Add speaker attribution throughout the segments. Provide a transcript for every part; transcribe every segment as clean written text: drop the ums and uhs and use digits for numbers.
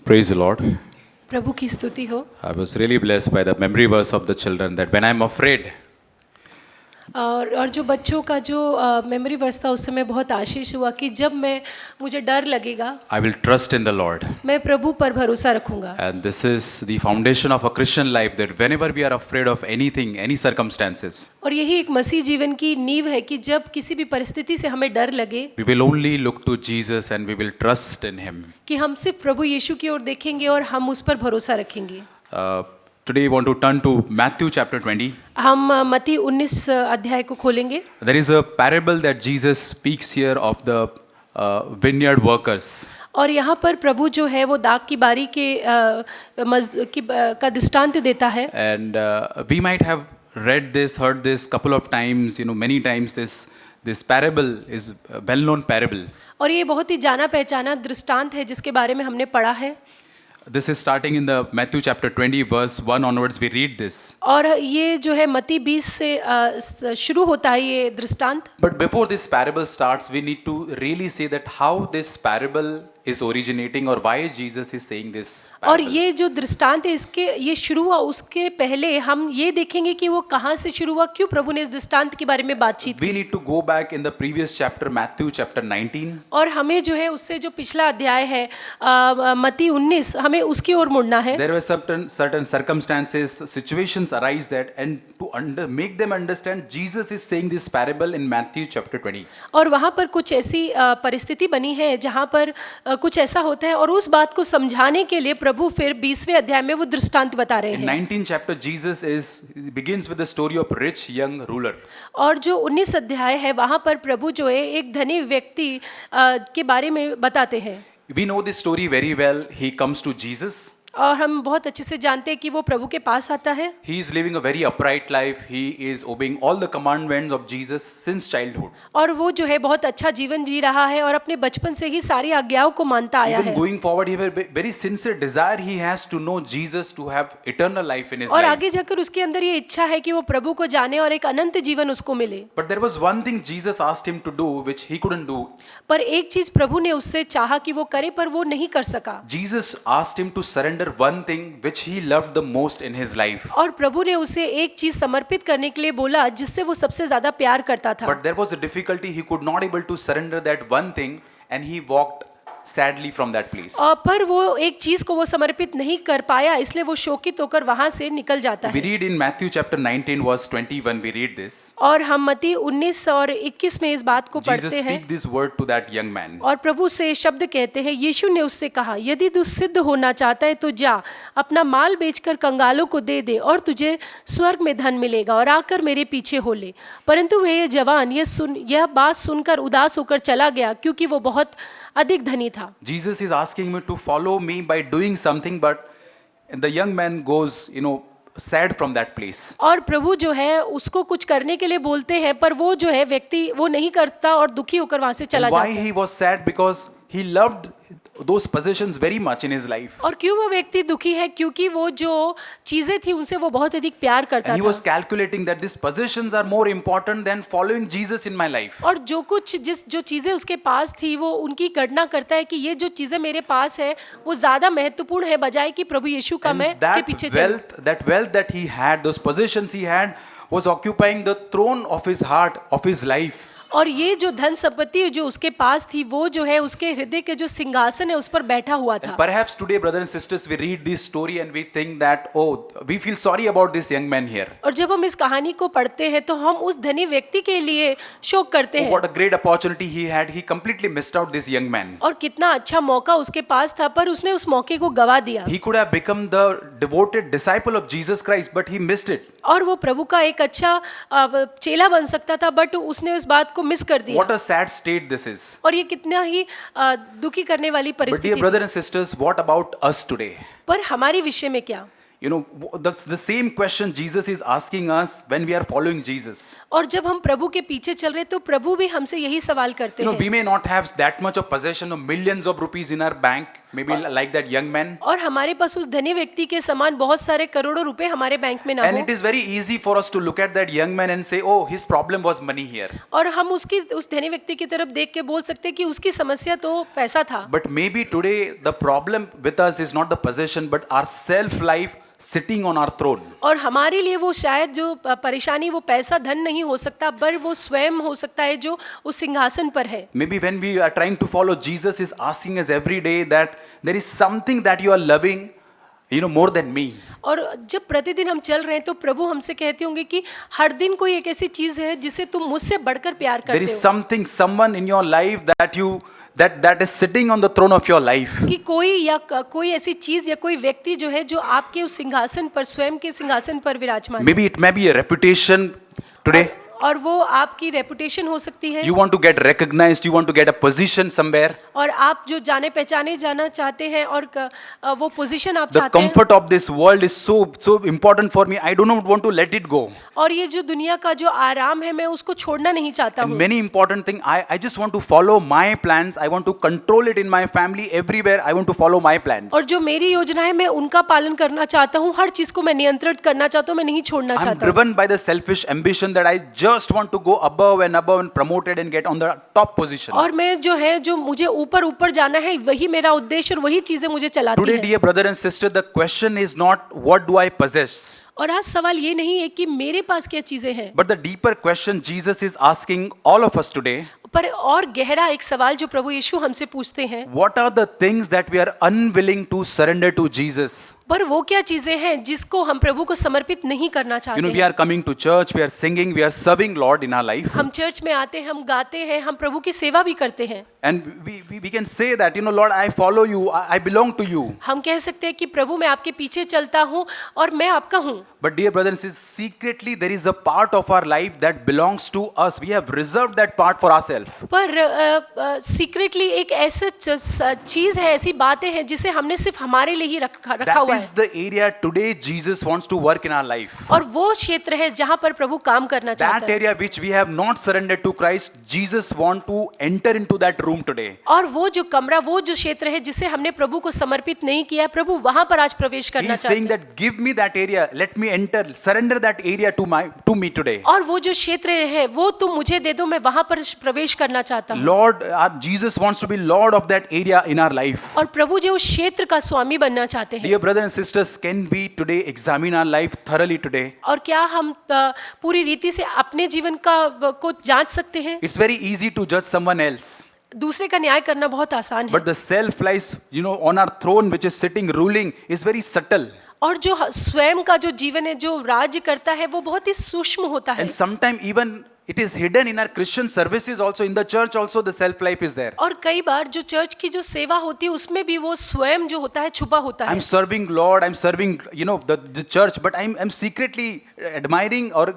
Speaker 1: Praise the Lord.
Speaker 2: प्रभु की स्तुति हो।
Speaker 1: I was really blessed by the memory verse of the children that when I'm afraid,
Speaker 2: और जो बच्चों का जो मेमोरी वर्स था उस समय बहुत आशीष हुआ कि जब मुझे डर लगेगा
Speaker 1: I will trust in the Lord.
Speaker 2: मैं प्रभु पर भरोसा रखूंगा।
Speaker 1: And this is the foundation of a Christian life, that whenever we are afraid of anything, any circumstances,
Speaker 2: और यही एक मसीह जीवन की नींव है कि जब किसी भी परिस्थिति से हमें डर लगे
Speaker 1: we will only look to Jesus and we will trust in Him.
Speaker 2: कि हम सिर्फ प्रभु यीशु की ओर देखेंगे और हम उस पर भरोसा रखेंगे।
Speaker 1: Today we want to turn to Matthew chapter 20.
Speaker 2: हम मत्ती 19 अध्याय को खोलेंगे।
Speaker 1: There is a parable that Jesus speaks here of the vineyard workers.
Speaker 2: और यहाँ पर प्रभु जो है वो दाख की बारी का दृष्टांत देता है।
Speaker 1: And we might have read this, heard this couple of times, many times. This parable is a well-known parable.
Speaker 2: और ये बहुत ही जाना पहचाना दृष्टांत है जिसके बारे में हमने पढ़ा है।
Speaker 1: This is starting in the Matthew chapter 20 verse 1 onwards. We read this.
Speaker 2: और ये जो है मत्ती 20 से शुरू होता है ये दृष्टांत।
Speaker 1: But before this parable starts, we need to really say that how this parable is originating or why Jesus is saying this parable.
Speaker 2: और ये जो दृष्टांत है ये शुरू हुआ उसके पहले हम ये देखेंगे कि वो कहाँ से शुरू हुआ, क्यों प्रभु ने इस दृष्टांत के बारे में बातचीत
Speaker 1: We need to go back in the previous chapter, Matthew chapter 19.
Speaker 2: और हमें जो है उससे जो पिछला अध्याय है मत्ती 19 हमें उसकी ओर मुड़ना है।
Speaker 1: There were certain circumstances, situations arise that, and to make them understand, Jesus is saying this parable in Matthew chapter 20.
Speaker 2: और वहाँ पर कुछ ऐसी परिस्थिति बनी है जहाँ पर कुछ ऐसा होता है और उस बात को समझाने के लिए प्रभु फिर 20वें अध्याय में वो दृष्टांत बता रहे
Speaker 1: In
Speaker 2: हैं।
Speaker 1: 19th chapter, Jesus begins with the story of rich young ruler.
Speaker 2: और जो 19 अध्याय है वहाँ पर प्रभु जो है एक धनी व्यक्ति के बारे में बताते हैं।
Speaker 1: We know this story very well. He comes to Jesus.
Speaker 2: और हम बहुत अच्छे से जानते हैं कि वो प्रभु के पास आता है।
Speaker 1: He is living a very upright life. He is obeying all the commandments of Jesus since childhood.
Speaker 2: और वो जो है बहुत अच्छा जीवन जी रहा है और अपने बचपन से ही सारी आज्ञाओं को मानता आया
Speaker 1: Even
Speaker 2: है।
Speaker 1: going forward, he has a very sincere desire he has to know Jesus, to have eternal life in his
Speaker 2: और
Speaker 1: life.
Speaker 2: आगे जाकर उसके अंदर ये इच्छा है कि वो प्रभु को जाने और एक अनंत जीवन उसको मिले।
Speaker 1: But there was one thing Jesus asked him to do which he couldn't do.
Speaker 2: पर एक चीज प्रभु ने उससे चाहा कि वो करे पर वो नहीं कर सका।
Speaker 1: Jesus asked him to surrender one thing which he loved the most in his life.
Speaker 2: और प्रभु ने उसे एक चीज समर्पित करने के लिए बोला जिससे वो सबसे ज्यादा प्यार करता था।
Speaker 1: But there was a difficulty. He could not able to surrender that one thing, and he walked sadly from that place.
Speaker 2: और पर वो एक चीज को वो समर्पित नहीं कर पाया, इसलिए वो शोकित होकर वहां से निकल जाता
Speaker 1: We
Speaker 2: है।
Speaker 1: read in Matthew chapter 19 verse 21. We read this.
Speaker 2: और हम मत्ती 19 और 21 में इस बात को
Speaker 1: Jesus
Speaker 2: पढ़ते हैं।
Speaker 1: speak this word to that young man.
Speaker 2: और प्रभु से शब्द कहते हैं, यीशु ने उससे कहा, यदि तू सिद्ध होना चाहता है तो जा, अपना माल बेचकर कंगालों को दे दे और तुझे स्वर्ग में धन मिलेगा, और आकर मेरे पीछे हो ले। परंतु वह जवान यह बात सुनकर उदास होकर चला गया, क्योंकि वो बहुत अधिक धनी था।
Speaker 1: Jesus is asking me to follow me by doing something, but the young man goes, sad from that place.
Speaker 2: और प्रभु जो है उसको कुछ करने के लिए बोलते हैं, पर वो जो है व्यक्ति वो नहीं करता और दुखी होकर वहां से चला
Speaker 1: And why
Speaker 2: जाता है।
Speaker 1: he was sad? Because he loved those possessions very much in his life.
Speaker 2: और क्यों वो व्यक्ति दुखी है? क्योंकि वो जो चीजें थी उनसे वो बहुत अधिक प्यार करता
Speaker 1: And he
Speaker 2: था।
Speaker 1: was calculating that these possessions are more important than following Jesus in my life.
Speaker 2: और जो चीजें उसके पास थी वो उनकी गणना करता है कि ये जो चीजें मेरे पास है वो ज्यादा महत्वपूर्ण है बजाय कि प्रभु यीशु का मैं
Speaker 1: And
Speaker 2: के पीछे चलूं।
Speaker 1: that wealth that he had, those possessions he had, was occupying the throne of his heart, of his life.
Speaker 2: और ये जो धन संपत्ति जो उसके पास थी वो जो है उसके हृदय के जो सिंहासन है उस पर बैठा हुआ था।
Speaker 1: Perhaps today, brothers and sisters, we read this story and we think that, oh, we feel sorry about this young man here.
Speaker 2: और जब हम इस कहानी को पढ़ते हैं तो हम उस धनी व्यक्ति के लिए शोक करते हैं।
Speaker 1: What a great opportunity he had. He completely missed out, this young man.
Speaker 2: और कितना अच्छा मौका उसके पास था, पर उसने उस मौके को गवा दिया।
Speaker 1: He could have become the devoted disciple of Jesus Christ, but he missed it.
Speaker 2: और वो प्रभु का एक अच्छा चेला बन सकता था, बट उसने उस बात को मिस कर दिया।
Speaker 1: What a sad state this is.
Speaker 2: और ये कितना ही दुखी करने वाली
Speaker 1: But dear
Speaker 2: परिस्थिति।
Speaker 1: brothers and sisters, what about us today?
Speaker 2: पर हमारे विषय में क्या?
Speaker 1: The same question Jesus is asking us when we are following Jesus.
Speaker 2: और जब हम प्रभु के पीछे चल रहे तो प्रभु भी हमसे यही सवाल करते हैं।
Speaker 1: We may not have that much of possession of millions of rupees in our bank. maybe like that young man.
Speaker 2: और हमारे पास उस धनी व्यक्ति के समान बहुत सारे करोड़ों रुपए हमारे बैंक में ना
Speaker 1: And
Speaker 2: हो,
Speaker 1: it is very easy for us to look at that young man and say, oh, his problem was money here.
Speaker 2: और हम उस धनी व्यक्ति की तरफ देख के बोल सकते हैं कि उसकी समस्या तो पैसा था।
Speaker 1: But maybe today the problem with us is not the possession, but our self-life sitting on our throne.
Speaker 2: और हमारे लिए वो शायद जो परेशानी वो पैसा धन नहीं हो सकता, पर वो स्वयं हो सकता है जो उस सिंहासन पर है।
Speaker 1: Maybe when we are trying to follow Jesus is asking us every day that there is something that you are loving, more than me.
Speaker 2: और जब प्रतिदिन हम चल रहे हैं तो प्रभु हमसे कहते होंगे कि हर दिन कोई एक ऐसी चीज है जिसे तुम मुझसे बढ़कर प्यार
Speaker 1: There
Speaker 2: करते
Speaker 1: is
Speaker 2: हो,
Speaker 1: something, someone in your life that is sitting on the throne of your life.
Speaker 2: कि कोई ऐसी चीज या कोई व्यक्ति जो है जो आपके उस सिंहासन पर, स्वयं के सिंहासन पर विराजमान है।
Speaker 1: Maybe it may be a reputation today.
Speaker 2: और वो आपकी रेपुटेशन हो सकती है,
Speaker 1: You want to get recognized, you want to get a position somewhere.
Speaker 2: और आप जो जाने पहचाने जाना चाहते हैं और वो पोजीशन आप
Speaker 1: The
Speaker 2: चाहते हैं,
Speaker 1: comfort of this world is so important for me. I do not want to let it go.
Speaker 2: और ये जो दुनिया का जो आराम है मैं उसको छोड़ना नहीं चाहता
Speaker 1: And
Speaker 2: हूँ।
Speaker 1: many important thing, I just want to follow my plans. I want to control it in my family, everywhere. I want to follow my plans.
Speaker 2: और जो मेरी योजना है मैं उनका पालन करना चाहता हूँ, हर चीज को मैं नियंत्रित करना चाहता हूँ, मैं नहीं छोड़ना
Speaker 1: I'm
Speaker 2: चाहता हूँ।
Speaker 1: driven by the selfish ambition that I just want to go above and promoted and get on the top position.
Speaker 2: और मैं जो मुझे ऊपर जाना है, वही मेरा उद्देश्य और वही चीजें मुझे चलाती
Speaker 1: Today,
Speaker 2: है।
Speaker 1: dear brother and sister, the question is not what do I possess,
Speaker 2: और आज सवाल ये नहीं है कि मेरे पास क्या चीजें हैं,
Speaker 1: but the deeper question Jesus is asking all of us today.
Speaker 2: पर और गहरा एक सवाल जो प्रभु यीशु हमसे पूछते हैं,
Speaker 1: What are the things that we are unwilling to surrender to Jesus?
Speaker 2: पर वो क्या चीजें हैं जिसको हम प्रभु को समर्पित नहीं करना चाहते
Speaker 1: We
Speaker 2: हैं।
Speaker 1: are coming to church, we are singing, we are serving Lord in our life.
Speaker 2: हम चर्च में आते हैं, हम गाते हैं, हम प्रभु की सेवा भी करते हैं।
Speaker 1: And we can say that, Lord, I follow you, I belong to you.
Speaker 2: हम कह सकते हैं कि प्रभु मैं आपके पीछे चलता हूँ और मैं आपका हूँ।
Speaker 1: But dear brothers and sisters, secretly there is a part of our life that belongs to us. We have reserved that part for ourselves.
Speaker 2: पर सीक्रेटली एक ऐसा चीज है, ऐसी बातें हैं जिसे हमने सिर्फ हमारे लिए ही रखा
Speaker 1: That
Speaker 2: हुआ
Speaker 1: is
Speaker 2: है,
Speaker 1: the area today Jesus wants to work in our life.
Speaker 2: और वो क्षेत्र है जहाँ पर प्रभु काम करना
Speaker 1: That
Speaker 2: चाहता है।
Speaker 1: area which we have not surrendered to Christ, Jesus want to enter into that room today.
Speaker 2: और वो जो कमरा, वो जो क्षेत्र है जिसे हमने प्रभु को समर्पित नहीं किया, प्रभु वहां पर आज प्रवेश
Speaker 1: He
Speaker 2: करना
Speaker 1: is saying
Speaker 2: चाहते हैं।
Speaker 1: that give me that area, let me enter, surrender that area to me today.
Speaker 2: और वो जो क्षेत्र है वो तुम मुझे दे दो, मैं वहां पर प्रवेश करना चाहता हूँ।
Speaker 1: Lord, Jesus wants to be Lord of that area in our life.
Speaker 2: और प्रभु जो उस क्षेत्र का स्वामी बनना चाहते हैं।
Speaker 1: Dear brothers and sisters, can we today examine our life thoroughly today?
Speaker 2: और क्या हम पूरी रीति से अपने जीवन को जांच सकते हैं?
Speaker 1: It's very easy to judge someone else.
Speaker 2: दूसरे का न्याय करना बहुत आसान है,
Speaker 1: But the self lies, on our throne, which is sitting ruling, is very subtle.
Speaker 2: और जो स्वयं का जो जीवन है, जो राज्य करता है, वो बहुत ही सूक्ष्म होता है।
Speaker 1: And sometimes even it is hidden in our Christian services also, in the church also the self life is there.
Speaker 2: और कई बार जो चर्च की जो सेवा होती है उसमें भी वो स्वयं जो होता है छुपा होता है।
Speaker 1: I'm serving Lord, I'm serving, the church, but I'm secretly admiring or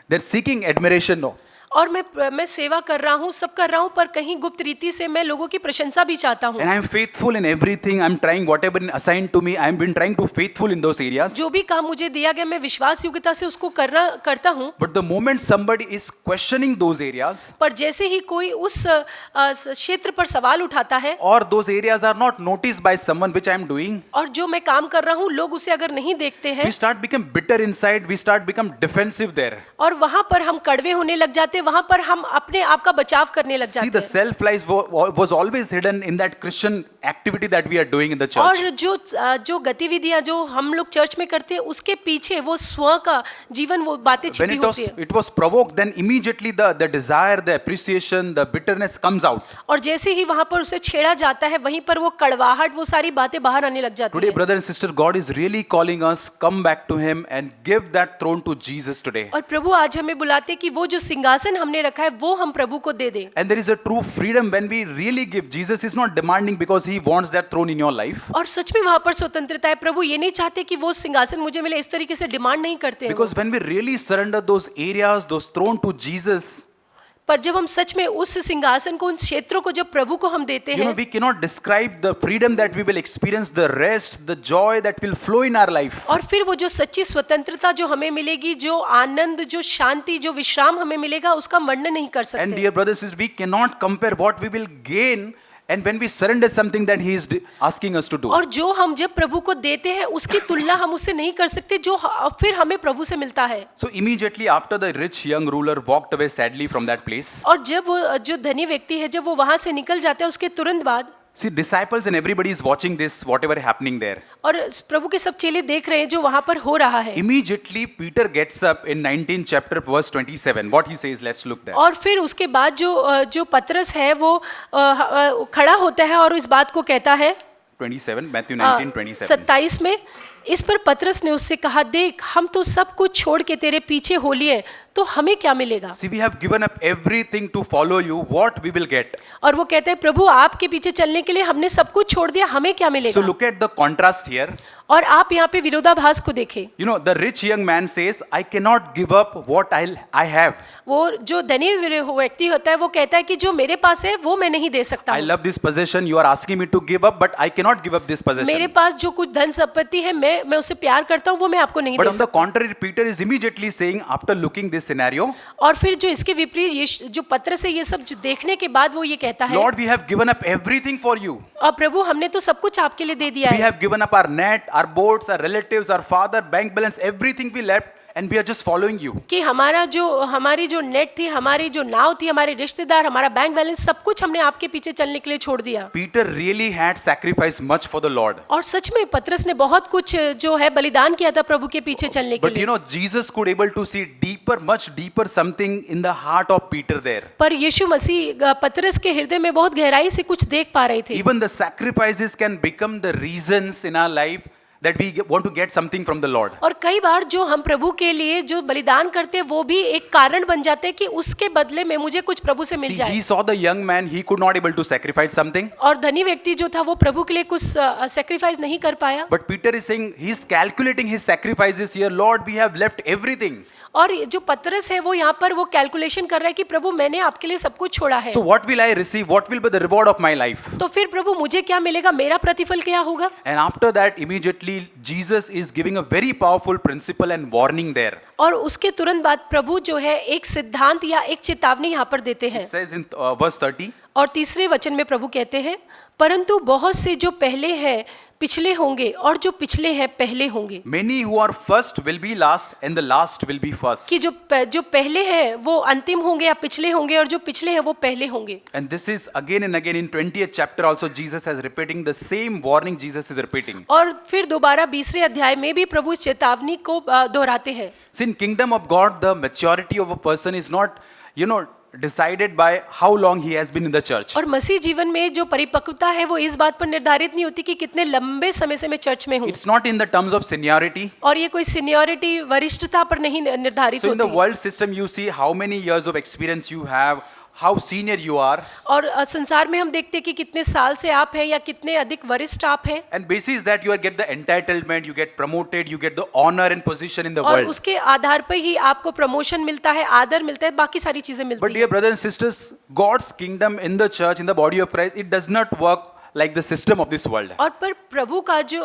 Speaker 1: they're seeking admiration. No.
Speaker 2: और मैं सेवा कर रहा हूँ, सब कर रहा हूँ, पर कहीं गुप्त रीति से मैं लोगों की प्रशंसा भी चाहता हूँ।
Speaker 1: And I'm faithful in everything. I'm trying whatever assigned to me. I've been trying to faithful in those areas.
Speaker 2: जो भी काम मुझे दिया गया मैं विश्वास योग्यता से उसको करता हूँ।
Speaker 1: But the moment somebody is questioning those areas,
Speaker 2: पर जैसे ही कोई उस क्षेत्र पर सवाल उठाता है,
Speaker 1: or those areas are not noticed by someone which I'm doing,
Speaker 2: और जो मैं काम कर रहा हूँ लोग उसे अगर नहीं देखते हैं,
Speaker 1: we start become bitter inside. We start become defensive there.
Speaker 2: और वहां पर हम कड़वे होने लग जाते हैं, वहां पर हम अपने आप का बचाव करने लग
Speaker 1: See,
Speaker 2: जाते
Speaker 1: the
Speaker 2: हैं।
Speaker 1: self life was always hidden in that Christian activity that we are doing in the church.
Speaker 2: और जो गतिविधियां जो हम लोग चर्च में करते हैं उसके पीछे वो स्व का जीवन, वो बातें
Speaker 1: When
Speaker 2: छिपी होती है।
Speaker 1: it was provoked, then immediately the desire, the appreciation, the bitterness comes out.
Speaker 2: और जैसे ही वहां पर उसे छेड़ा जाता है वहीं पर वो कड़वाहट, वो सारी बातें बाहर आने लग जाती
Speaker 1: Today,
Speaker 2: है।
Speaker 1: brother and sister, God is really calling us, come back to Him and give that throne to Jesus today.
Speaker 2: और प्रभु आज हमें बुलाते कि वो जो सिंहासन हमने रखा है वो हम प्रभु को दे दें।
Speaker 1: And there is a true freedom when we really give. Jesus is not demanding because He wants that throne in your life.
Speaker 2: और सच में वहां पर स्वतंत्रता है। प्रभु ये नहीं चाहते कि वो सिंहासन मुझे मिले, इस तरीके से डिमांड नहीं करते हैं वो।
Speaker 1: Because when we really surrender those areas, those throne to Jesus,
Speaker 2: पर जब हम सच में उस सिंहासन को, उन क्षेत्रों को जब प्रभु को हम देते हैं,
Speaker 1: we cannot describe the freedom that we will experience, the rest, the joy that will flow in our life.
Speaker 2: और फिर वो जो सच्ची स्वतंत्रता जो हमें मिलेगी, जो आनंद, जो शांति, जो विश्राम हमें मिलेगा, उसका वर्णन नहीं कर
Speaker 1: And
Speaker 2: सकते।
Speaker 1: dear brothers and sisters, we cannot compare what we will gain And when we surrender something that he is asking us to do.
Speaker 2: और जो हम जब प्रभु को देते हैं उसकी तुलना हम उससे नहीं कर सकते जो फिर हमें प्रभु से मिलता है।
Speaker 1: So immediately after the rich young ruler walked away sadly from that place.
Speaker 2: और जब वो जो धनी व्यक्ति है जब वो वहां से निकल जाता है उसके तुरंत बाद
Speaker 1: See, disciples and everybody is watching this, whatever happening there.
Speaker 2: और प्रभु के सब चेले देख रहे हैं जो वहां पर हो रहा है।
Speaker 1: Immediately Peter gets up in 19th chapter verse 27. What he says, let's look there.
Speaker 2: और फिर उसके बाद जो पतरस है वो खड़ा होता है और इस बात को कहता है
Speaker 1: 27, Matthew 19:27.
Speaker 2: 27 में, इस पर पतरस ने उससे कहा, देख हम तो सब कुछ छोड़ के तेरे पीछे हो लिए, तो हमें क्या मिलेगा?
Speaker 1: See, we have given up everything to follow you. What we will get?
Speaker 2: और वो कहते हैं, प्रभु आपके पीछे चलने के लिए हमने सब कुछ छोड़ दिया, हमें क्या
Speaker 1: So
Speaker 2: मिलेगा?
Speaker 1: look at the contrast here.
Speaker 2: और आप यहाँ पे विरोधाभास को देखें।
Speaker 1: You know, the rich young man says, I cannot give up what I have.
Speaker 2: वो जो धनी व्यक्ति होता है वो कहता है कि जो मेरे पास है वो मैं नहीं दे सकता
Speaker 1: I
Speaker 2: हूँ।
Speaker 1: love this possession. You are asking me to give up, but I cannot give up this
Speaker 2: मेरे
Speaker 1: possession.
Speaker 2: पास जो कुछ धन संपत्ति है मैं उससे प्यार करता हूँ वो मैं आपको नहीं
Speaker 1: But
Speaker 2: दे
Speaker 1: on the
Speaker 2: सकता।
Speaker 1: contrary, Peter is immediately saying, after looking this scenario,
Speaker 2: और फिर जो इसके विपरीत जो पत्रस है ये सब जो देखने के बाद वो ये कहता है,
Speaker 1: Lord, we have given up everything for you.
Speaker 2: और प्रभु हमने तो सब कुछ आपके लिए दे दिया
Speaker 1: We
Speaker 2: है।
Speaker 1: have given up our net, our boats, our relatives, our father, bank balance, everything we left, and we are just following you.
Speaker 2: कि हमारी जो नेट थी, हमारी जो नाव थी, हमारे रिश्तेदार, हमारा बैंक बैलेंस, सब कुछ हमने आपके पीछे चलने के लिए छोड़ दिया।
Speaker 1: Peter really had sacrificed much for the Lord.
Speaker 2: और सच में पतरस ने बहुत कुछ जो है बलिदान किया था प्रभु के पीछे चलने के
Speaker 1: But you
Speaker 2: लिए।
Speaker 1: know, Jesus could able to see deeper, much deeper something in the heart of Peter there.
Speaker 2: पर यीशु मसीह पतरस के हृदय में बहुत गहराई से कुछ देख पा रहे थे।
Speaker 1: Even the sacrifices can become the reasons in our life that we want to get something from the Lord.
Speaker 2: और कई बार जो हम प्रभु के लिए जो बलिदान करते हैं वो भी एक कारण बन जाते हैं कि उसके बदले में मुझे कुछ प्रभु से मिल
Speaker 1: See,
Speaker 2: जाए।
Speaker 1: he saw the young man, he could not able to sacrifice something.
Speaker 2: और धनी व्यक्ति जो था वो प्रभु के लिए कुछ सेक्रीफाइस नहीं कर पाया।
Speaker 1: But Peter is saying, he is calculating his sacrifices here. Lord, we have left everything.
Speaker 2: और जो पतरस है वो यहाँ पर वो कैलकुलेशन कर रहा है कि प्रभु मैंने आपके लिए सब कुछ छोड़ा है।
Speaker 1: So what will I receive? What will be the reward of my life?
Speaker 2: तो फिर प्रभु मुझे क्या मिलेगा, मेरा प्रतिफल क्या होगा?
Speaker 1: And after that, immediately Jesus is giving a very powerful principle and warning there.
Speaker 2: और उसके तुरंत बाद प्रभु जो है एक सिद्धांत या एक चेतावनी यहाँ पर देते
Speaker 1: It
Speaker 2: हैं।
Speaker 1: says in verse 30,
Speaker 2: और तीसरे वचन में प्रभु कहते हैं, परंतु बहुत से जो पहले हैं पिछले होंगे और जो पिछले हैं पहले होंगे।
Speaker 1: many who are first will be last and the last will be first.
Speaker 2: कि जो पहले हैं वो अंतिम होंगे या पिछले होंगे और जो पिछले हैं वो पहले होंगे।
Speaker 1: And this is again and again in 20th chapter also Jesus is repeating the same warning Jesus is repeating.
Speaker 2: और फिर दोबारा 20वें अध्याय में भी प्रभु इस चेतावनी को दोहराते हैं।
Speaker 1: See, in kingdom of God, the maturity of a person is not, decided by how long he has been in the church.
Speaker 2: और मसीह जीवन में जो परिपक्वता है वो इस बात पर निर्धारित नहीं होती कि कितने लंबे समय से मैं चर्च में हूँ।
Speaker 1: It's not in the terms of seniority.
Speaker 2: और ये कोई सीनियरिटी वरिष्ठता पर नहीं निर्धारित
Speaker 1: So in the
Speaker 2: होती।
Speaker 1: world system, you see how many years of experience you have, how senior you are.
Speaker 2: और संसार में हम देखते हैं कि कितने साल से आप हैं या कितने अधिक वरिष्ठ आप हैं।
Speaker 1: And basis that you get the entitlement, you get promoted, you get the honor and position in the
Speaker 2: और
Speaker 1: world.
Speaker 2: उसके आधार पर ही आपको प्रमोशन मिलता है, आदर मिलता है, बाकी सारी चीजें
Speaker 1: But
Speaker 2: मिलती
Speaker 1: dear
Speaker 2: हैं।
Speaker 1: brothers and sisters, God's kingdom in the church, in the body of Christ, it does not work like the system of this world.
Speaker 2: और पर प्रभु का जो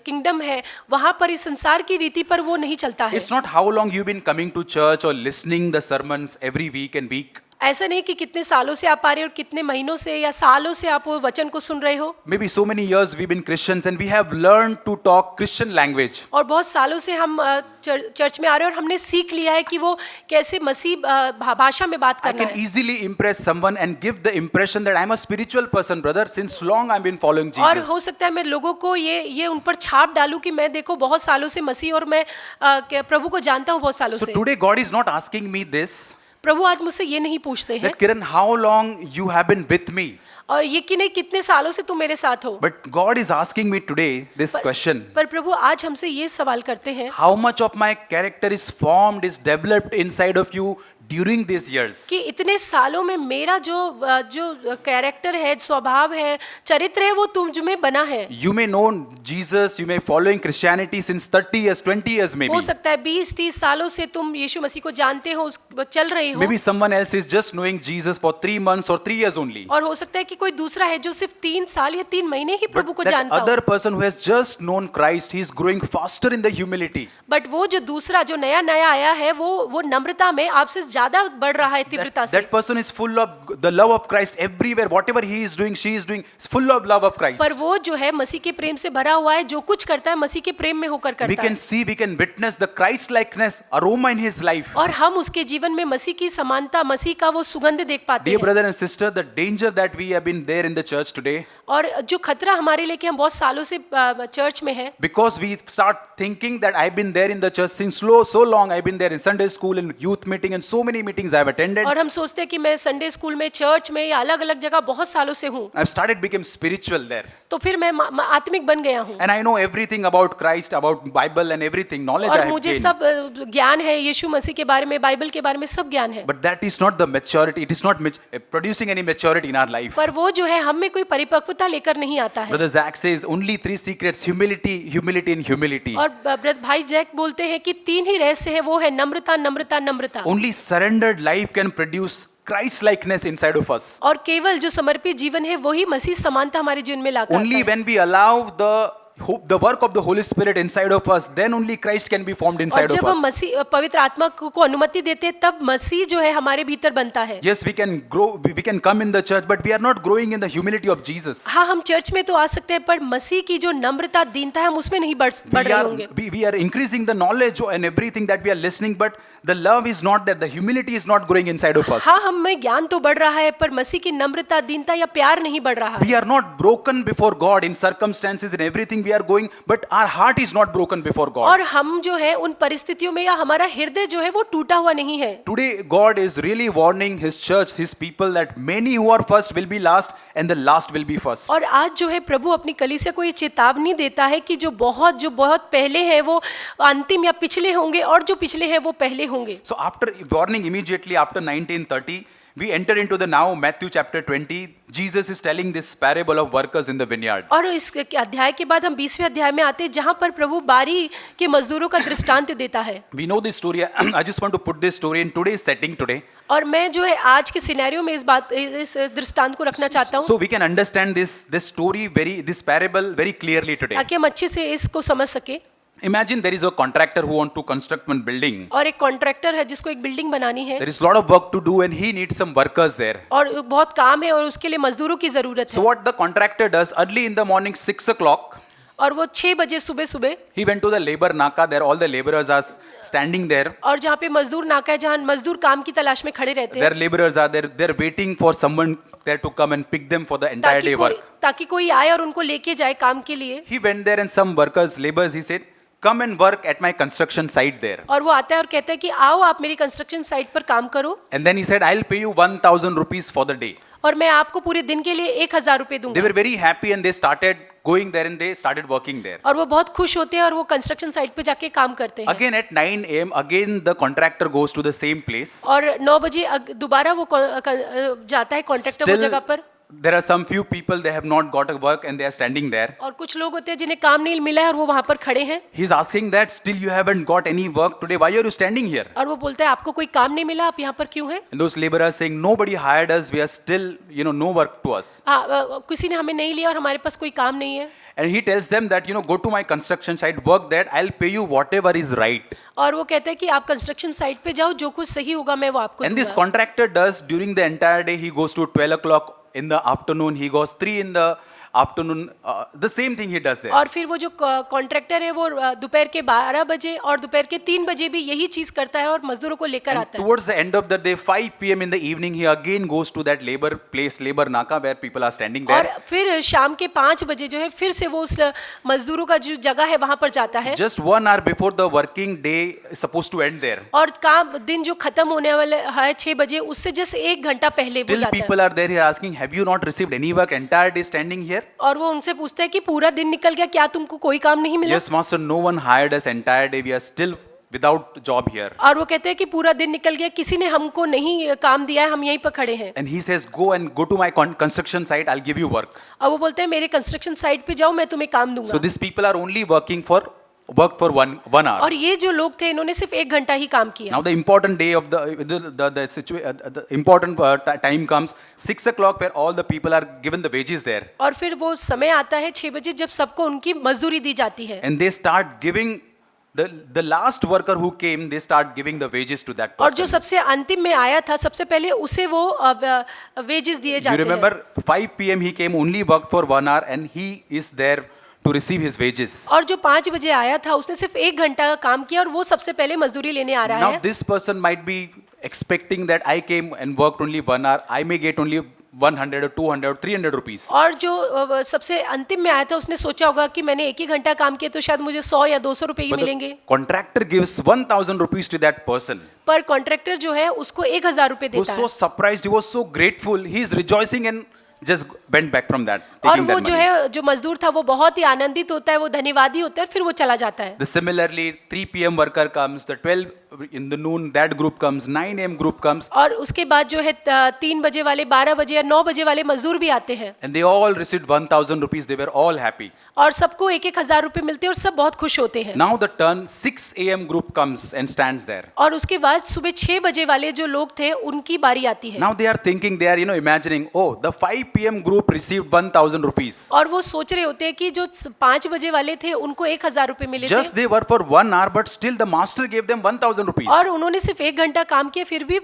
Speaker 2: किंगडम है वहां पर इस संसार की रीति पर वो नहीं चलता है।
Speaker 1: It's not how long you've been coming to church or listening the sermons every week and week.
Speaker 2: ऐसा नहीं कि कितने सालों से आप आ रहे हो और कितने महीनों से या सालों से आप वो वचन को सुन रहे हो।
Speaker 1: Maybe so many years we've been Christians and we have learned to talk Christian language.
Speaker 2: और बहुत सालों से हम चर्च में आ रहे हैं और हमने सीख लिया है कि वो कैसे मसीह भाषा में बात
Speaker 1: I
Speaker 2: करना
Speaker 1: can
Speaker 2: है।
Speaker 1: easily impress someone and give the impression that I'm a spiritual person, brother. Since long I've been following
Speaker 2: और
Speaker 1: Jesus.
Speaker 2: हो सकता है मैं लोगों को ये उन पर छाप डालूं कि मैं देखो बहुत सालों से मसीह और मैं प्रभु को जानता हूँ बहुत सालों
Speaker 1: So
Speaker 2: से।
Speaker 1: today God is not asking me this,
Speaker 2: प्रभु आज मुझसे ये नहीं पूछते हैं
Speaker 1: that Kiran, how long you have been with me?
Speaker 2: और ये कि नहीं कितने सालों से तुम मेरे साथ हो।
Speaker 1: But God is asking me today this question.
Speaker 2: पर प्रभु आज हमसे ये सवाल करते हैं
Speaker 1: How much of my character is formed, is developed inside of you during these years?
Speaker 2: कि इतने सालों में मेरा जो कैरेक्टर है, स्वभाव है, चरित्र है वो तुम में बना है।
Speaker 1: You may know Jesus, you may following Christianity since 30 years, 20 years maybe.
Speaker 2: हो सकता है 20-30 सालों से तुम यीशु मसीह को जानते हो, चल रहे हो।
Speaker 1: Maybe someone else is just knowing Jesus for 3 months or 3 years only.
Speaker 2: और हो सकता है कि कोई दूसरा है जो सिर्फ 3 साल या 3 महीने ही प्रभु को
Speaker 1: That
Speaker 2: जानता हो।
Speaker 1: other person who has just known Christ, he is growing faster in the humility.
Speaker 2: But वो जो दूसरा जो नया आया है वो नम्रता में आपसे ज्यादा बढ़ रहा है तीव्रता से।
Speaker 1: That person is full of the love of Christ everywhere. Whatever he is doing, she is doing, is full of love of Christ.
Speaker 2: पर वो जो है मसीह के प्रेम से भरा हुआ है, जो कुछ करता है मसीह के प्रेम में होकर
Speaker 1: We
Speaker 2: करता है।
Speaker 1: can see, we can witness the Christ likeness aroma in his life.
Speaker 2: और हम उसके जीवन में मसीह की समानता, मसीह का वो सुगंध देख पाते
Speaker 1: Dear
Speaker 2: हैं।
Speaker 1: brother and sister, the danger that we have been there in the church today,
Speaker 2: और जो खतरा हमारे लिए कि हम बहुत सालों से चर्च में हैं,
Speaker 1: because we start thinking that I've been there in the church since so long. I've been there in Sunday school and youth meeting and so many meetings I've attended.
Speaker 2: और हम सोचते हैं कि मैं संडे स्कूल में, church में या अलग अलग जगह बहुत सालों से हूँ,
Speaker 1: I've started become spiritual there.
Speaker 2: तो फिर मैं आत्मिक बन गया हूँ।
Speaker 1: And I know everything about Christ, about Bible and everything. Knowledge I
Speaker 2: और
Speaker 1: have
Speaker 2: मुझे
Speaker 1: gained.
Speaker 2: सब ज्ञान है, यीशु मसीह के बारे में, बाइबल के बारे में सब ज्ञान है।
Speaker 1: But that is not the maturity. It is not producing any maturity in our life.
Speaker 2: पर वो जो है हम में कोई परिपक्वता लेकर नहीं आता है।
Speaker 1: Brother Zach says only 3 secrets: humility, humility and humility.
Speaker 2: और भाई जैक बोलते हैं कि 3 ही रहस्य है, वो है नम्रता, नम्रता, नम्रता।
Speaker 1: Only surrendered life can produce Christ likeness inside of us.
Speaker 2: और केवल जो समर्पित जीवन है वही मसीह समानता हमारे जीवन में लाता
Speaker 1: Only
Speaker 2: है।
Speaker 1: when we allow the work of the Holy Spirit inside of us, then only Christ can be formed
Speaker 2: और
Speaker 1: inside
Speaker 2: जब
Speaker 1: of
Speaker 2: हम
Speaker 1: us.
Speaker 2: मसीह पवित्र आत्मा को अनुमति देते हैं तब मसीह जो है हमारे भीतर बनता है।
Speaker 1: Yes, we can grow, we can come in the church, but we are not growing in the humility of Jesus.
Speaker 2: हाँ, हम चर्च में तो आ सकते हैं पर मसीह की जो नम्रता, दीनता है, हम उसमें नहीं बढ़ रहे होंगे।
Speaker 1: We are increasing the knowledge and everything that we are listening, but the love is not there. The humility is not growing inside of us.
Speaker 2: हाँ, हम में ज्ञान तो बढ़ रहा है पर मसीह की नम्रता, दीनता या प्यार नहीं बढ़ रहा है।
Speaker 1: We are not broken before God in circumstances and everything we are going, but our heart is not broken before God.
Speaker 2: और हम जो है उन परिस्थितियों में या हमारा हृदय जो है वो टूटा हुआ नहीं है।
Speaker 1: Today, God is really warning His church, His people, that many who are first will be last and the last will be first.
Speaker 2: और आज जो है प्रभु अपनी कलीसिया को ये चेतावनी देता है कि जो बहुत पहले हैं वो अंतिम या पिछले होंगे और जो पिछले हैं वो पहले होंगे।
Speaker 1: So after warning immediately after 1930, we enter into the now Matthew chapter 20. Jesus is telling this parable of workers in the vineyard.
Speaker 2: और इस अध्याय के बाद हम 20वें अध्याय में आते हैं जहां पर प्रभु बारी के मजदूरों का दृष्टांत देता है।
Speaker 1: We know this story. I just want to put this story in today's setting today.
Speaker 2: और मैं जो है आज के सिनेरियो में इस दृष्टांत को रखना चाहता हूँ
Speaker 1: So we can understand this story this parable very clearly today.
Speaker 2: ताकि हम अच्छे से इसको समझ सके।
Speaker 1: Imagine there is a contractor who wants to construct one building.
Speaker 2: और एक कॉन्ट्रैक्टर है जिसको एक बिल्डिंग बनानी है
Speaker 1: There is a lot of work to do and he needs some workers there.
Speaker 2: और बहुत काम है और उसके लिए मजदूरों की जरूरत
Speaker 1: So
Speaker 2: है।
Speaker 1: what the contractor does, early in the morning 6 o'clock,
Speaker 2: और वो 6 बजे सुबह
Speaker 1: he went to the labor naka. There all the laborers are standing there.
Speaker 2: और जहाँ पे मजदूर नाका है, जहाँ मजदूर काम की तलाश में खड़े रहते हैं
Speaker 1: Their laborers are there. They're waiting for someone there to come and pick them for the entire day work.
Speaker 2: ताकि कोई आए और उनको लेके जाए काम के लिए।
Speaker 1: He went there and some workers, laborers, he said, come and work at my construction site there.
Speaker 2: और वो आता है और कहता है कि आओ आप मेरी कंस्ट्रक्शन साइट पर काम करो
Speaker 1: And then he said, I'll pay you 1,000 rupees for the day.
Speaker 2: और मैं आपको पूरे दिन के लिए 1,000 रुपए
Speaker 1: They
Speaker 2: दूंगा।
Speaker 1: were very happy and they started going there and they started working there.
Speaker 2: और वो बहुत खुश होते हैं और वो कंस्ट्रक्शन साइट पे जाके काम करते हैं।
Speaker 1: Again at 9 a.m. again the contractor goes to the same place.
Speaker 2: और 9 बजे दोबारा वो जाता है कॉन्ट्रैक्टर वो
Speaker 1: Still
Speaker 2: जगह पर।
Speaker 1: there are some few people, they have not got a work and they are standing there.
Speaker 2: और कुछ लोग होते हैं जिन्हें काम नहीं मिला है और वो वहां पर खड़े हैं।
Speaker 1: He's asking that still you haven't got any work today. Why are you standing here?
Speaker 2: और वो बोलता है आपको कोई काम नहीं मिला, आप यहाँ पर क्यों हैं?
Speaker 1: And those laborers saying nobody hired us. We are still, no work to us.
Speaker 2: हाँ, किसी ने हमें नहीं लिया और हमारे पास कोई काम नहीं है।
Speaker 1: And he tells them that go to my construction site, work there. I'll pay you whatever is right.
Speaker 2: और वो कहता है कि आप कंस्ट्रक्शन साइट पे जाओ, जो कुछ सही होगा मैं वो आपको
Speaker 1: And this
Speaker 2: दूंगा।
Speaker 1: contractor does during the entire day. He goes to 12 o'clock in the afternoon. He goes 3 in the afternoon. The same thing he does there.
Speaker 2: और फिर वो जो कॉन्ट्रैक्टर है वो दोपहर के 12 बजे और दोपहर के 3 बजे भी यही चीज करता है और मजदूरों को लेकर
Speaker 1: And
Speaker 2: आता है।
Speaker 1: towards the end of the day, 5 p.m. in the evening, he again goes to that labor place, labor naka, where people are standing
Speaker 2: और
Speaker 1: there.
Speaker 2: फिर शाम के 5 बजे जो है फिर से वो उस मजदूरों का जो जगह है वहां पर जाता है।
Speaker 1: Just 1 hour before the working day is supposed to end there.
Speaker 2: और काम दिन जो खत्म होने वाला है 6 बजे, उससे जस्ट 1 घंटा पहले वो
Speaker 1: Still
Speaker 2: जाता है।
Speaker 1: people are there here asking, have you not received any work entire day standing here?
Speaker 2: और वो उनसे पूछता है कि पूरा दिन निकल गया, क्या तुमको कोई काम नहीं मिला?
Speaker 1: Yes, master, no one hired us entire day. We are still without job here.
Speaker 2: और वो कहते हैं कि पूरा दिन निकल गया, किसी ने हमको नहीं काम दिया है, हम यहीं पर खड़े हैं।
Speaker 1: And he says, go to my construction site. I'll give you work.
Speaker 2: और वो बोलते हैं मेरे कंस्ट्रक्शन साइट पे जाओ, मैं तुम्हें काम दूंगा।
Speaker 1: So these people are only work for 1 hour.
Speaker 2: और ये जो लोग थे इन्होंने सिर्फ 1 घंटा ही काम किया।
Speaker 1: Now the important day of the important time comes 6 o'clock where all the people are given the wages there.
Speaker 2: और फिर वो समय आता है 6 बजे जब सबको उनकी मजदूरी दी जाती है।
Speaker 1: And they start giving The last worker who came, they start giving the wages to that
Speaker 2: और जो
Speaker 1: person.
Speaker 2: सबसे अंतिम में आया था सबसे पहले उसे वो वेजेस दिए
Speaker 1: You
Speaker 2: जाते हैं।
Speaker 1: remember 5 p.m. he came, only worked for 1 hour, and he is there to receive his wages.
Speaker 2: और जो 5 बजे आया था उसने सिर्फ 1 घंटा काम किया और वो सबसे पहले मजदूरी लेने आ रहा
Speaker 1: Now
Speaker 2: है।
Speaker 1: this person might be expecting that I came and worked only 1 hour, I may get only 100 or 200 or 300 rupees.
Speaker 2: और जो सबसे अंतिम में आया था उसने सोचा होगा कि मैंने 1 ही घंटा काम किया तो शायद मुझे 100 या 200 रुपए ही
Speaker 1: But the
Speaker 2: मिलेंगे।
Speaker 1: contractor gives 1,000 rupees to that person.
Speaker 2: पर कॉन्ट्रैक्टर जो है उसको 1000 रुपए
Speaker 1: He was
Speaker 2: देता
Speaker 1: so
Speaker 2: है
Speaker 1: surprised, he was so grateful, he is rejoicing and just went back from that,
Speaker 2: और
Speaker 1: taking
Speaker 2: वो
Speaker 1: that
Speaker 2: जो
Speaker 1: money.
Speaker 2: है जो मजदूर था वो बहुत ही आनंदित होता है, वो धन्यवादी होता है, फिर वो चला जाता है।
Speaker 1: Similarly, 3 p.m. worker comes, the 12 in the noon that group comes, 9 a.m. group comes,
Speaker 2: और उसके बाद जो है 3 बजे वाले, 12 बजे या 9 बजे वाले मजदूर भी आते हैं
Speaker 1: and they all received 1,000 rupees. They were all happy.
Speaker 2: और सबको 1,000 रुपए मिलते हैं और सब बहुत खुश होते हैं।
Speaker 1: Now the turn 6 a.m. group comes and stands there.
Speaker 2: और उसके बाद सुबह 6 बजे वाले जो लोग थे उनकी बारी आती है
Speaker 1: Now they are thinking, they are imagining, oh, the 5 p.m. group received 1,000 rupees.
Speaker 2: और वो सोच रहे होते हैं कि जो 5 बजे वाले थे उनको 1,000 रुपए मिले
Speaker 1: Just
Speaker 2: थे
Speaker 1: they were for 1 hour, but still the master gave them 1,000 rupees.
Speaker 2: और उन्होंने सिर्फ 1 घंटा काम किया फिर भी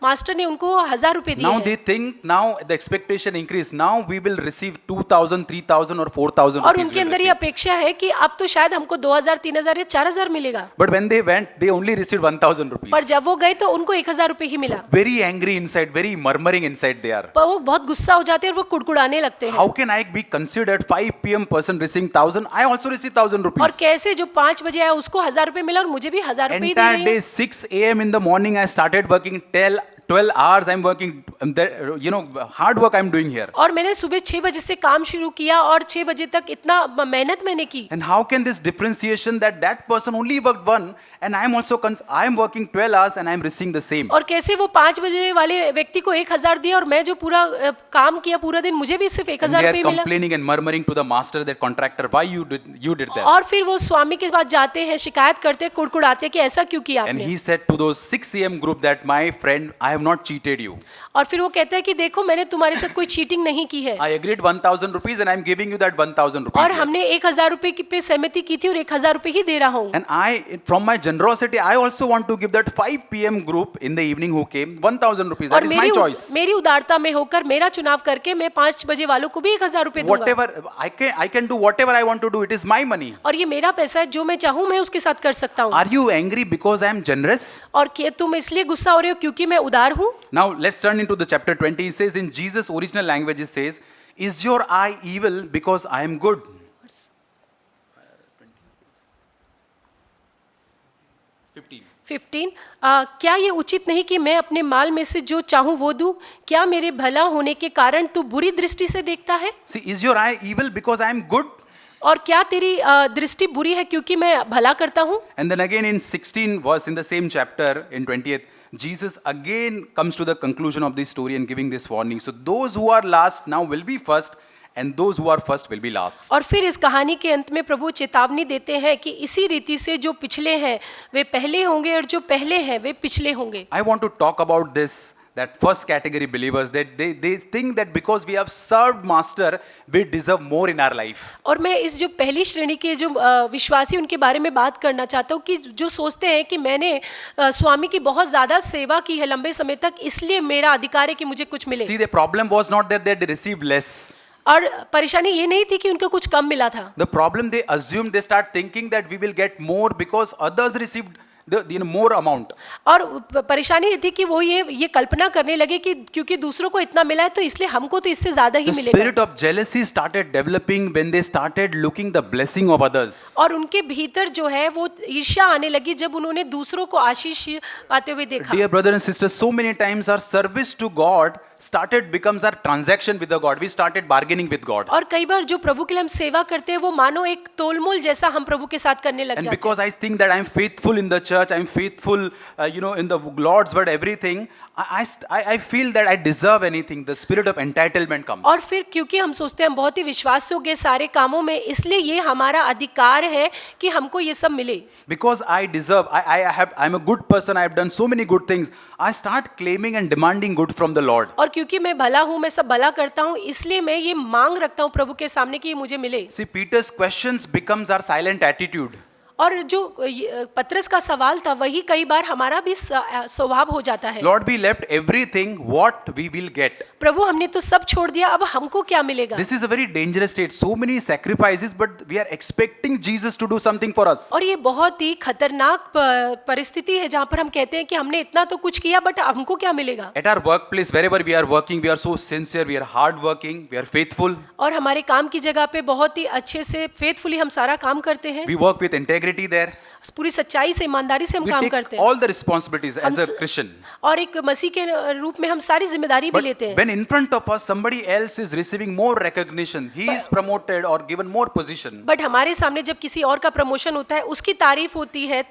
Speaker 2: मास्टर ने उनको 1000 रुपए दिए
Speaker 1: Now
Speaker 2: हैं।
Speaker 1: they think, now the expectation increase. Now we will receive 2,000, 3,000 or 4,000
Speaker 2: और
Speaker 1: rupees.
Speaker 2: उनके
Speaker 1: we'll
Speaker 2: अंदर ये
Speaker 1: receive.
Speaker 2: अपेक्षा है कि अब तो शायद हमको 2000, 3000 या 4000 मिलेगा,
Speaker 1: But when they went, they only received 1,000 rupees.
Speaker 2: पर जब वो गए तो उनको 1000 रुपए ही मिला।
Speaker 1: Very angry inside, very murmuring inside they are.
Speaker 2: पर वो बहुत गुस्सा हो जाते हैं और वो कुड़कुड़ाने लगते हैं।
Speaker 1: How can I be considered 5 p.m. person receiving 1,000? I also receive 1,000
Speaker 2: और
Speaker 1: rupees.
Speaker 2: कैसे जो 5 बजे आया उसको 1000 रुपए मिला और मुझे भी 1000 रुपए ही दे
Speaker 1: Entire
Speaker 2: रही
Speaker 1: day,
Speaker 2: है।
Speaker 1: 6 a.m. in the morning, I started working till 12 hours. I'm working, hard work I'm doing here.
Speaker 2: और मैंने सुबह 6 बजे से काम शुरू किया और 6 बजे तक इतना मेहनत मैंने की।
Speaker 1: And how can this differentiation that person only worked 1 and I'm working 12 hours and I'm receiving the same.
Speaker 2: और कैसे वो 5 बजे वाले व्यक्ति को 1000 दिया और मैं जो पूरा काम किया पूरा दिन मुझे भी सिर्फ
Speaker 1: And
Speaker 2: 1000
Speaker 1: they
Speaker 2: रुपए
Speaker 1: are
Speaker 2: मिला।
Speaker 1: complaining and murmuring to the master, their contractor, why you did that.
Speaker 2: और फिर वो स्वामी के पास जाते हैं, शिकायत करते हैं, कुड़कुड़ाते हैं कि ऐसा क्यों किया
Speaker 1: And
Speaker 2: आपने।
Speaker 1: he said to those 6 a.m. group that my friend, I have not cheated you.
Speaker 2: और फिर वो कहता है कि देखो मैंने तुम्हारे साथ कोई चीटिंग नहीं की है
Speaker 1: I agreed 1,000 rupees and I'm giving you that 1,000 rupees.
Speaker 2: और
Speaker 1: here.
Speaker 2: हमने 1000 रुपए की पे सहमति की थी और 1000 रुपए ही दे रहा हूँ।
Speaker 1: And from my generosity, I also want to give that 5 p.m. group in the evening who came 1,000 rupees. That
Speaker 2: और
Speaker 1: is my choice.
Speaker 2: मेरी उदारता में होकर मेरा चुनाव करके मैं 5 बजे वालों को भी 1000 रुपए दूंगा।
Speaker 1: Whatever, I can do whatever I want to do. It is my money.
Speaker 2: और ये मेरा पैसा है, जो मैं चाहूँ मैं उसके साथ कर सकता हूँ।
Speaker 1: Are you angry because I am generous?
Speaker 2: और क्या तुम इसलिए गुस्सा हो रहे हो क्योंकि मैं उदार हूँ?
Speaker 1: Now let's turn into the chapter 20. It says in Jesus' original language, it says, is your eye evil because I am good?
Speaker 2: 15 क्या ये उचित नहीं कि मैं अपने माल में से जो चाहूँ वो दूं? क्या मेरे भला होने के कारण तू बुरी दृष्टि से देखता है?
Speaker 1: See, is your eye evil because I am good?
Speaker 2: और क्या तेरी दृष्टि बुरी है क्योंकि मैं भला करता हूँ?
Speaker 1: And then again in 16 verse in the same chapter in 20th, Jesus again comes to the conclusion of this story and giving this warning. So those who are last now will be first and those who are first will be last.
Speaker 2: और फिर इस कहानी के अंत में प्रभु चेतावनी देते हैं कि इसी रीति से जो पिछले हैं वे पहले होंगे और जो पहले हैं वे पिछले होंगे।
Speaker 1: I want to talk about this, that first category believers, that they think that because we have served master, we deserve more in our life.
Speaker 2: और मैं इस जो पहली श्रेणी के जो विश्वासी उनके बारे में बात करना चाहता हूँ कि जो सोचते हैं कि मैंने स्वामी की बहुत ज़्यादा सेवा की है लंबे समय तक, इसलिए मेरा अधिकार है कि मुझे कुछ मिले।
Speaker 1: See, the problem was not that they received less.
Speaker 2: और परेशानी ये नहीं थी कि उनको कुछ कम मिला था।
Speaker 1: The problem they assumed, they start thinking that we will get more because others received the more amount.
Speaker 2: और परेशानी ये थी कि वो ये कल्पना करने लगे कि क्योंकि दूसरों को इतना मिला है तो इसलिए हमको तो इससे ज्यादा ही
Speaker 1: The
Speaker 2: मिलेगा।
Speaker 1: spirit of jealousy started developing when they started looking the blessing of others.
Speaker 2: और उनके भीतर जो है वो ईर्ष्या आने लगी जब उन्होंने दूसरों को आशीष पाते हुए देखा।
Speaker 1: Dear brothers and sisters, so many times our service to God becomes our transaction with the God. We started bargaining with God.
Speaker 2: और कई बार जो प्रभु के लिए हम सेवा करते हैं वो मानो एक तोलमोल जैसा हम प्रभु के साथ करने लग
Speaker 1: And
Speaker 2: जाते हैं।
Speaker 1: because I think that I'm faithful in the church, I'm faithful, in the Lord's word, everything, I feel that I deserve anything. The spirit of entitlement comes.
Speaker 2: और फिर क्योंकि हम सोचते हैं हम बहुत ही विश्वास योग्य सारे कामों में, इसलिए ये हमारा अधिकार है कि हमको ये सब मिले।
Speaker 1: Because I deserve, I'm a good person, I have done so many good things, I start claiming and demanding good from the Lord.
Speaker 2: और क्योंकि मैं भला हूँ, मैं सब भला करता हूँ, इसलिए मैं ये मांग रखता हूँ प्रभु के सामने कि ये मुझे मिले।
Speaker 1: See, Peter's questions becomes our silent attitude.
Speaker 2: और जो पतरस का सवाल था वही कई बार हमारा भी स्वभाव हो जाता है।
Speaker 1: Lord, we left everything, what we will get.
Speaker 2: प्रभु हमने तो सब छोड़ दिया, अब हमको क्या मिलेगा?
Speaker 1: This is a very dangerous state. So many sacrifices, but we are expecting Jesus to do something for us.
Speaker 2: और ये बहुत ही खतरनाक परिस्थिति है जहाँ पर हम कहते हैं कि हमने इतना तो कुछ किया बट हमको क्या मिलेगा?
Speaker 1: At our workplace, wherever we are working, we are so sincere, we are hard working, we are faithful.
Speaker 2: और हमारे काम की जगह पे बहुत ही अच्छे से फेथफुली हम सारा काम करते हैं,
Speaker 1: We work with integrity there.
Speaker 2: पूरी सच्चाई से ईमानदारी से हम
Speaker 1: We
Speaker 2: काम
Speaker 1: take
Speaker 2: करते हैं
Speaker 1: all the responsibilities as a
Speaker 2: हम
Speaker 1: Christian.
Speaker 2: और एक मसीह के रूप में हम सारी जिम्मेदारी भी
Speaker 1: But
Speaker 2: लेते हैं।
Speaker 1: when in front of us somebody else is receiving more recognition, he is promoted or given more position,
Speaker 2: but हमारे सामने जब किसी और का प्रमोशन होता है, उसकी तारीफ होती है,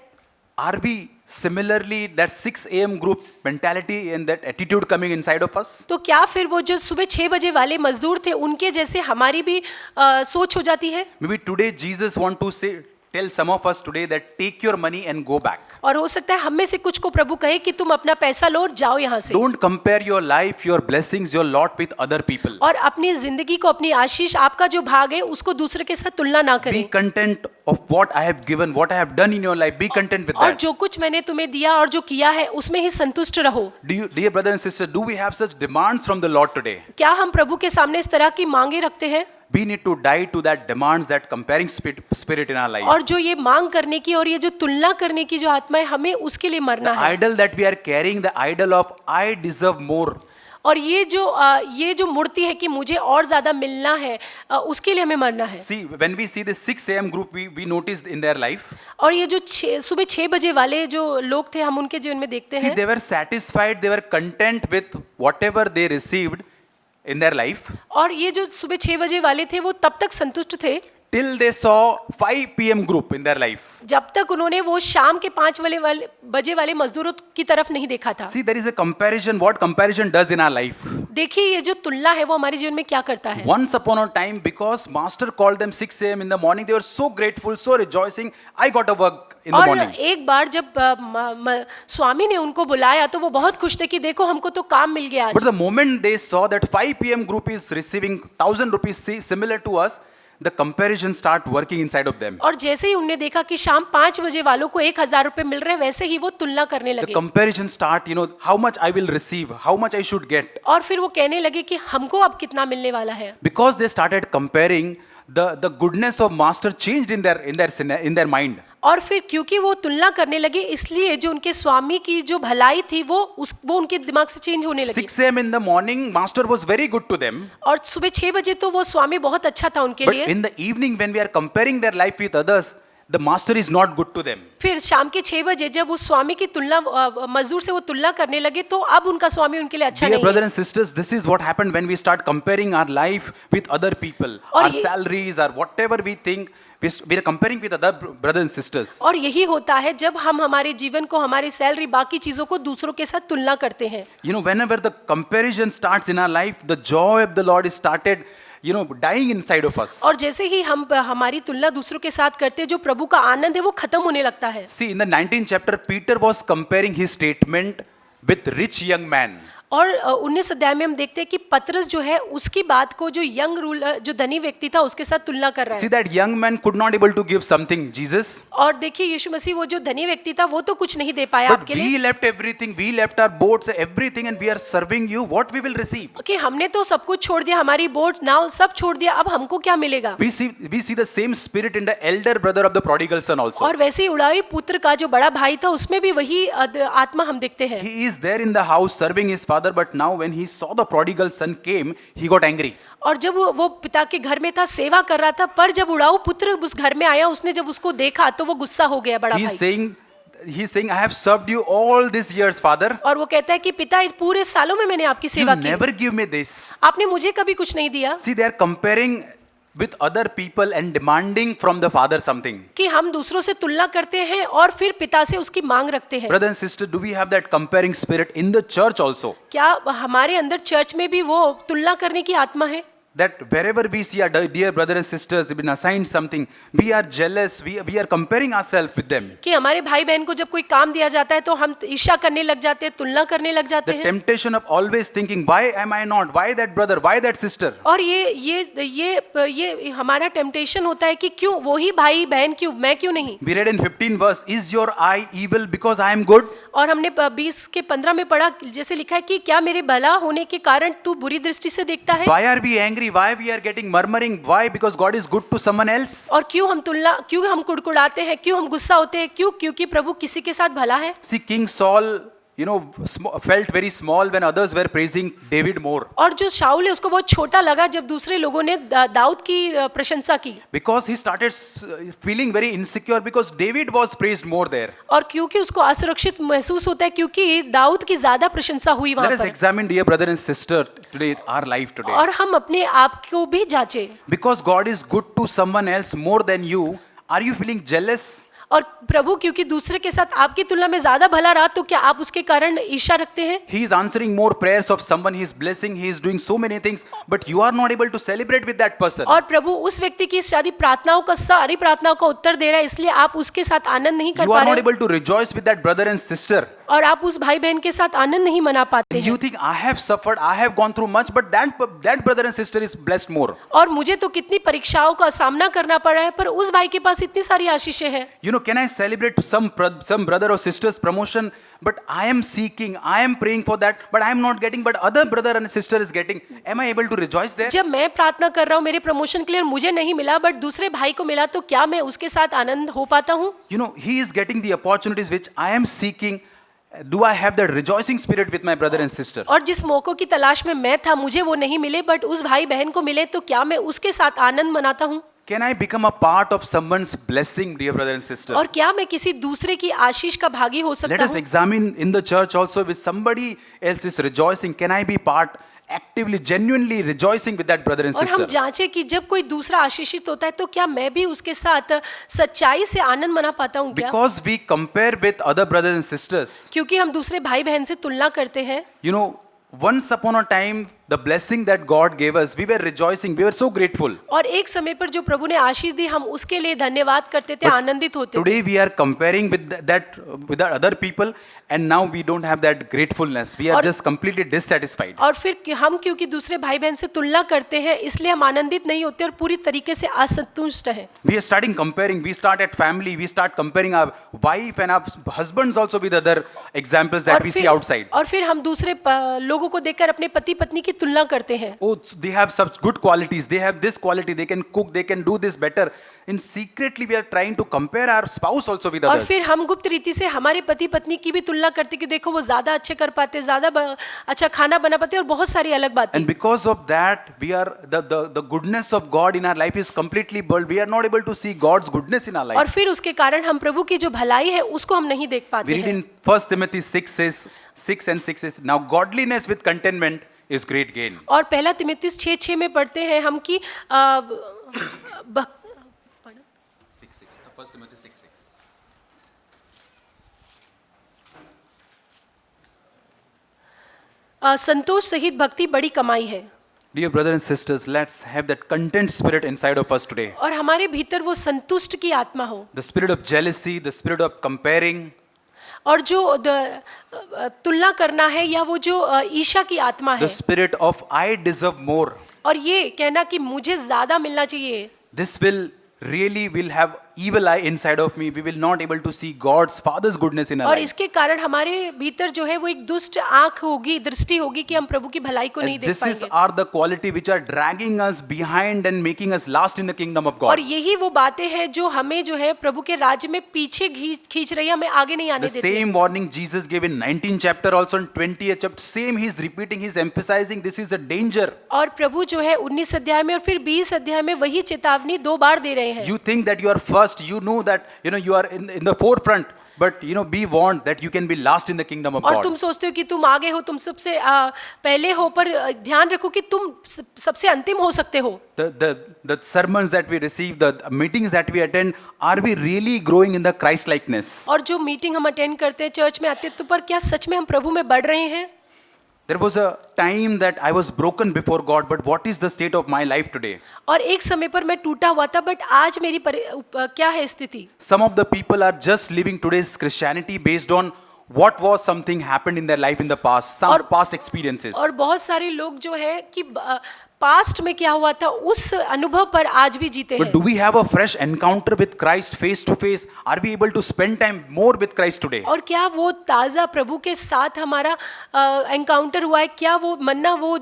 Speaker 1: are we similarly that 6 a.m. group mentality and that attitude coming inside of us?
Speaker 2: तो क्या फिर वो जो सुबह 6 बजे वाले मजदूर थे उनके जैसे हमारी भी सोच हो जाती है?
Speaker 1: Maybe today Jesus want to say, tell some of us today that take your money and go back.
Speaker 2: और हो सकता है हम में से कुछ को प्रभु कहे कि तुम अपना पैसा लो और जाओ यहाँ से,
Speaker 1: Don't compare your life, your blessings, your lot with other people.
Speaker 2: और अपनी जिंदगी को, अपनी आशीष, आपका जो भाग है उसको दूसरे के साथ तुलना ना
Speaker 1: Be
Speaker 2: करें।
Speaker 1: content of what I have given, what I have done in your life. Be content with
Speaker 2: और
Speaker 1: that.
Speaker 2: जो कुछ मैंने तुम्हें दिया और जो किया है उसमें ही संतुष्ट रहो।
Speaker 1: Dear brother and sister, do we have such demands from the Lord today?
Speaker 2: क्या हम प्रभु के सामने इस तरह की मांगे रखते हैं?
Speaker 1: We need to die to that demands, that comparing spirit in our life.
Speaker 2: और जो ये मांग करने की और ये जो तुलना करने की जो आत्मा है, हमें उसके लिए मरना
Speaker 1: The
Speaker 2: है।
Speaker 1: idol that we are carrying, the idol of I deserve more.
Speaker 2: और ये जो मूर्ति है कि मुझे और ज्यादा मिलना है, उसके लिए हमें मरना है।
Speaker 1: See, when we see the 6 a.m. group, we noticed in their life.
Speaker 2: और ये जो सुबह 6 बजे वाले जो लोग थे, हम उनके जीवन में देखते
Speaker 1: See,
Speaker 2: हैं,
Speaker 1: they were satisfied, they were content with whatever they received in their life
Speaker 2: और ये जो सुबह 6 बजे वाले थे वो तब तक संतुष्ट थे
Speaker 1: till they saw 5 p.m. group in their life.
Speaker 2: जब तक उन्होंने वो शाम के 5 बजे वाले मजदूरों की तरफ नहीं देखा था।
Speaker 1: See, there is a comparison, what comparison does in our life.
Speaker 2: देखिए ये जो तुलना है वो हमारे जीवन में क्या करता है।
Speaker 1: Once upon a time, because master called them 6 a.m. in the morning, they were so grateful, so rejoicing. I got a work in the
Speaker 2: और
Speaker 1: morning.
Speaker 2: एक बार जब स्वामी ने उनको बुलाया तो वो बहुत खुश थे कि देखो हमको तो काम मिल गया
Speaker 1: But
Speaker 2: आज।
Speaker 1: the moment they saw that 5 p.m. group is receiving 1,000 rupees similar to us, the comparison start working inside of them.
Speaker 2: और जैसे ही उन्होंने देखा कि शाम 5 बजे वालों को 1,000 रुपए मिल रहे हैं, वैसे ही वो तुलना करने
Speaker 1: The
Speaker 2: लगे
Speaker 1: comparison start, how much I will receive, how much I should get.
Speaker 2: और फिर वो कहने लगे कि हमको अब कितना मिलने वाला है।
Speaker 1: Because they started comparing, the goodness of master changed in their mind.
Speaker 2: और फिर क्योंकि वो तुलना करने लगे, इसलिए जो उनके स्वामी की जो भलाई थी वो उनके दिमाग से चेंज होने लगी।
Speaker 1: 6 a.m. in the morning, master was very good to them.
Speaker 2: और सुबह 6 बजे तो वो स्वामी बहुत अच्छा था उनके
Speaker 1: But
Speaker 2: लिए,
Speaker 1: in the evening, when we are comparing their life with others, the master is not good to them.
Speaker 2: फिर शाम के 6 बजे जब उस स्वामी की तुलना मजदूर से वो तुलना करने लगे तो अब उनका स्वामी उनके लिए अच्छा
Speaker 1: Dear
Speaker 2: नहीं
Speaker 1: brothers
Speaker 2: है।
Speaker 1: and sisters, this is what happened when we start comparing our life with other people,
Speaker 2: और
Speaker 1: our
Speaker 2: ये-
Speaker 1: salaries, or whatever we think. We are comparing with other brothers and sisters.
Speaker 2: और यही होता है जब हम हमारे जीवन को, हमारी सैलरी, बाकी चीजों को दूसरों के साथ तुलना करते हैं।
Speaker 1: Whenever the comparison starts in our life, the joy of the Lord is started, dying inside of us.
Speaker 2: और जैसे ही हम हमारी तुलना दूसरों के साथ करते हैं, जो प्रभु का आनंद है वो खत्म होने लगता है।
Speaker 1: See, in the 19th chapter, Peter was comparing his statement with rich young man.
Speaker 2: और 19 अध्याय में हम देखते हैं कि पतरस जो है उसकी बात को जो यंग रूलर, जो धनी व्यक्ति था, उसके साथ तुलना कर रहा
Speaker 1: See,
Speaker 2: है।
Speaker 1: that young man could not able to give something, Jesus.
Speaker 2: और देखिए यीशु मसीह वो जो धनी व्यक्ति था वो तो कुछ नहीं दे पाया
Speaker 1: But
Speaker 2: आपके
Speaker 1: we
Speaker 2: लिए,
Speaker 1: left everything, we left our boats, everything, and we are serving you. What we will receive?
Speaker 2: कि हमने तो सब कुछ छोड़ दिया, हमारी बोट नाव सब छोड़ दिया, अब हमको क्या मिलेगा।
Speaker 1: We see the same spirit in the elder brother of the prodigal son also.
Speaker 2: और वैसे ही उड़ाई पुत्र का जो बड़ा भाई था उसमें भी वही आत्मा हम देखते हैं।
Speaker 1: He is there in the house serving his father, but now when he saw the prodigal son came, he got angry.
Speaker 2: और जब वो पिता के घर में था, सेवा कर रहा था, पर जब उड़ाऊ पुत्र उस घर में आया, उसने जब उसको देखा तो वो गुस्सा हो गया बड़ा
Speaker 1: He
Speaker 2: भाई।
Speaker 1: is saying, I have served you all these years, father.
Speaker 2: और वो कहता है कि पिता पूरे सालों में मैंने आपकी
Speaker 1: You
Speaker 2: सेवा की,
Speaker 1: never give me this.
Speaker 2: आपने मुझे कभी कुछ नहीं दिया।
Speaker 1: See, they are comparing with other people and demanding from the father something.
Speaker 2: कि हम दूसरों से तुलना करते हैं और फिर पिता से उसकी मांग रखते हैं।
Speaker 1: Brother and sister, do we have that comparing spirit in the church also?
Speaker 2: क्या हमारे अंदर चर्च में भी वो तुलना करने की आत्मा है?
Speaker 1: that wherever we see our dear brothers and sisters have been assigned something, we are jealous, we are comparing ourselves with them.
Speaker 2: कि हमारे भाई बहन को जब कोई काम दिया जाता है तो हम ईर्ष्या करने लग जाते हैं, तुलना करने लग जाते
Speaker 1: The
Speaker 2: हैं।
Speaker 1: temptation of always thinking, why am I not? Why that brother? Why that sister?
Speaker 2: और ये हमारा टेम्पटेशन होता है कि क्यों वही भाई बहन, क्यों मैं, क्यों नहीं।
Speaker 1: We read in 15 verse, is your eye evil because I am good?
Speaker 2: और हमने 20 के 15 में पढ़ा, जैसे लिखा है कि क्या मेरे भला होने के कारण तू बुरी दृष्टि से देखता है।
Speaker 1: Why are we angry? Why we are getting murmuring? Why? Because God is good to someone else?
Speaker 2: और क्यों हम कुड़कुड़ाते हैं, क्यों हम गुस्सा होते हैं, क्योंकि प्रभु किसी के साथ भला है।
Speaker 1: See, King Saul, felt very small when others were praising David more.
Speaker 2: और जो शाऊल है उसको बहुत छोटा लगा जब दूसरे लोगों ने दाऊद की प्रशंसा की।
Speaker 1: Because he started feeling very insecure because David was praised more there.
Speaker 2: और क्योंकि उसको असुरक्षित महसूस होता है क्योंकि दाऊद की ज्यादा प्रशंसा हुई वहां
Speaker 1: Let us
Speaker 2: पर।
Speaker 1: examine, dear brother and sister, today, our life today.
Speaker 2: और हम अपने आप को भी जांचे।
Speaker 1: Because God is good to someone else more than you, are you feeling jealous?
Speaker 2: और प्रभु क्योंकि दूसरे के साथ आपकी तुलना में ज्यादा भला रहा तो क्या आप उसके कारण ईर्ष्या रखते हैं?
Speaker 1: He is answering more prayers of someone, he is blessing, he is doing so many things, but you are not able to celebrate with that person.
Speaker 2: और प्रभु उस व्यक्ति की सारी प्रार्थनाओं का उत्तर दे रहा है, इसलिए आप उसके साथ आनंद नहीं कर
Speaker 1: You
Speaker 2: पा
Speaker 1: are not
Speaker 2: रहे
Speaker 1: able to rejoice with that brother and sister.
Speaker 2: और आप उस भाई बहन के साथ आनंद नहीं मना पाते हैं।
Speaker 1: You think, I have suffered, I have gone through much, but that brother and sister is blessed more.
Speaker 2: और मुझे तो कितनी परीक्षाओं का सामना करना पड़ा है, पर उस भाई के पास इतनी सारी आशीषें हैं।
Speaker 1: Can I celebrate some brother or sister's promotion? But I am seeking, I am praying for that, but I am not getting, but other brother and sister is getting. Am I able to rejoice there?
Speaker 2: जब मैं प्रार्थना कर रहा हूँ मेरे promotion के लिए और मुझे नहीं मिला बट दूसरे भाई को मिला, तो क्या मैं उसके साथ आनंद हो पाता हूँ?
Speaker 1: He is getting the opportunities which I am seeking. Do I have that rejoicing spirit with my brother and sister?
Speaker 2: और जिस मौकों की तलाश में मैं था मुझे वो नहीं मिले बट उस भाई बहन को मिले, तो क्या मैं उसके साथ आनंद मनाता हूँ?
Speaker 1: Can I become a part of someone's blessing, dear brother and sister?
Speaker 2: और क्या मैं किसी दूसरे की आशीष का भागी हो
Speaker 1: Let
Speaker 2: सकता
Speaker 1: us
Speaker 2: हूँ?
Speaker 1: examine in the church also, with somebody else is rejoicing, can I be part, actively, genuinely rejoicing with that brother and
Speaker 2: और हम
Speaker 1: sister?
Speaker 2: जांचे कि जब कोई दूसरा आशीषित होता है तो क्या मैं भी उसके साथ सच्चाई से आनंद मना पाता हूँ क्या?
Speaker 1: Because we compare with other brothers and sisters.
Speaker 2: क्योंकि हम दूसरे भाई बहन से तुलना करते हैं।
Speaker 1: Once upon a time, the blessing that God gave us, we were rejoicing, we were so grateful.
Speaker 2: और एक समय पर जो प्रभु ने आशीष दी हम उसके लिए धन्यवाद करते थे, आनंदित होते थे।
Speaker 1: Today we are comparing with with the other people, and now we don't have that gratefulness. We are just completely dissatisfied.
Speaker 2: और फिर हम क्योंकि दूसरे भाई बहन से तुलना करते हैं इसलिए हम आनंदित नहीं होते और पूरी तरीके से असंतुष्ट हैं।
Speaker 1: We are starting comparing. We start at family. We start comparing our wife and our husbands also with other examples that we see outside.
Speaker 2: और फिर हम दूसरे लोगों को देखकर अपने पति पत्नी की तुलना करते हैं।
Speaker 1: Oh, they have such good qualities. They have this quality. They can cook. They can do this better. And secretly we are trying to compare our spouse also with
Speaker 2: और
Speaker 1: others.
Speaker 2: फिर हम गुप्त रीति से हमारे पति पत्नी की भी तुलना करते कि देखो वो ज्यादा अच्छे कर पाते, ज्यादा अच्छा खाना बना पाते और बहुत सारी अलग बातें।
Speaker 1: And because of that, we are the goodness of God in our life is completely blurred. We are not able to see God's goodness in our life.
Speaker 2: और फिर उसके कारण हम प्रभु की जो भलाई है उसको हम नहीं देख पाते
Speaker 1: We read
Speaker 2: हैं।
Speaker 1: in 1 Timothy 6 says, now godliness with contentment is great gain.
Speaker 2: और पहला तिमुथियुस 6:6 में पढ़ते हैं हम कि
Speaker 1: 1 Timothy 6:6.
Speaker 2: संतोष सहित भक्ति बड़ी कमाई है।
Speaker 1: Dear brothers and sisters, let's have that content spirit inside of us today.
Speaker 2: और हमारे भीतर वो संतुष्ट की आत्मा हो।
Speaker 1: The spirit of jealousy, the spirit of comparing,
Speaker 2: और जो तुलना करना है या वो जो ईर्ष्या की आत्मा
Speaker 1: the
Speaker 2: है,
Speaker 1: spirit of I deserve more.
Speaker 2: और ये कहना कि मुझे ज्यादा मिलना चाहिए,
Speaker 1: This will have evil eye inside of me. We will not able to see God's Father's goodness in our
Speaker 2: और
Speaker 1: life.
Speaker 2: इसके कारण हमारे भीतर जो है वो एक दुष्ट आंख होगी, दृष्टि होगी कि हम प्रभु की भलाई को नहीं
Speaker 1: And
Speaker 2: देख
Speaker 1: this is
Speaker 2: पाएंगे।
Speaker 1: are the quality which are dragging us behind and making us last in the kingdom of
Speaker 2: और
Speaker 1: God.
Speaker 2: यही वो बातें हैं जो हमें जो है प्रभु के राज्य में पीछे खींच रही है, हमें आगे नहीं आने
Speaker 1: The
Speaker 2: देती है।
Speaker 1: same warning Jesus gave in 19th chapter also in 20th chapter. Same he's repeating, he's emphasizing this is a danger.
Speaker 2: और प्रभु जो है 19 अध्याय में और फिर 20 अध्याय में वही चेतावनी 2 बार दे रहे हैं।
Speaker 1: You think that you are first, you know that you are in the forefront, but be warned that you can be last in the kingdom of
Speaker 2: और
Speaker 1: God.
Speaker 2: तुम सोचते हो कि तुम आगे हो, तुम सबसे पहले हो, पर ध्यान रखो कि तुम सबसे अंतिम हो सकते हो।
Speaker 1: The sermons that we receive, the meetings that we attend, are we really growing in the Christ likeness?
Speaker 2: और जो मीटिंग हम अटेंड करते हैं, चर्च में आते हैं, तो पर क्या सच में हम प्रभु में बढ़ रहे हैं?
Speaker 1: There was a time that I was broken before God, but what is the state of my life today?
Speaker 2: और एक समय पर मैं टूटा हुआ था, बट आज मेरी क्या है स्थिति?
Speaker 1: Some of the people are just living today's Christianity based on what was something happened in their life in the past, some past experiences.
Speaker 2: और बहुत सारे लोग जो है कि पास्ट में क्या हुआ था उस अनुभव पर आज भी जीते
Speaker 1: But
Speaker 2: हैं.
Speaker 1: do we have a fresh encounter with Christ face to face? Are we able to spend time more with Christ today?
Speaker 2: और क्या वो ताज़ा प्रभु के साथ हमारा एनकाउंटर हुआ है? क्या वो मन्ना वो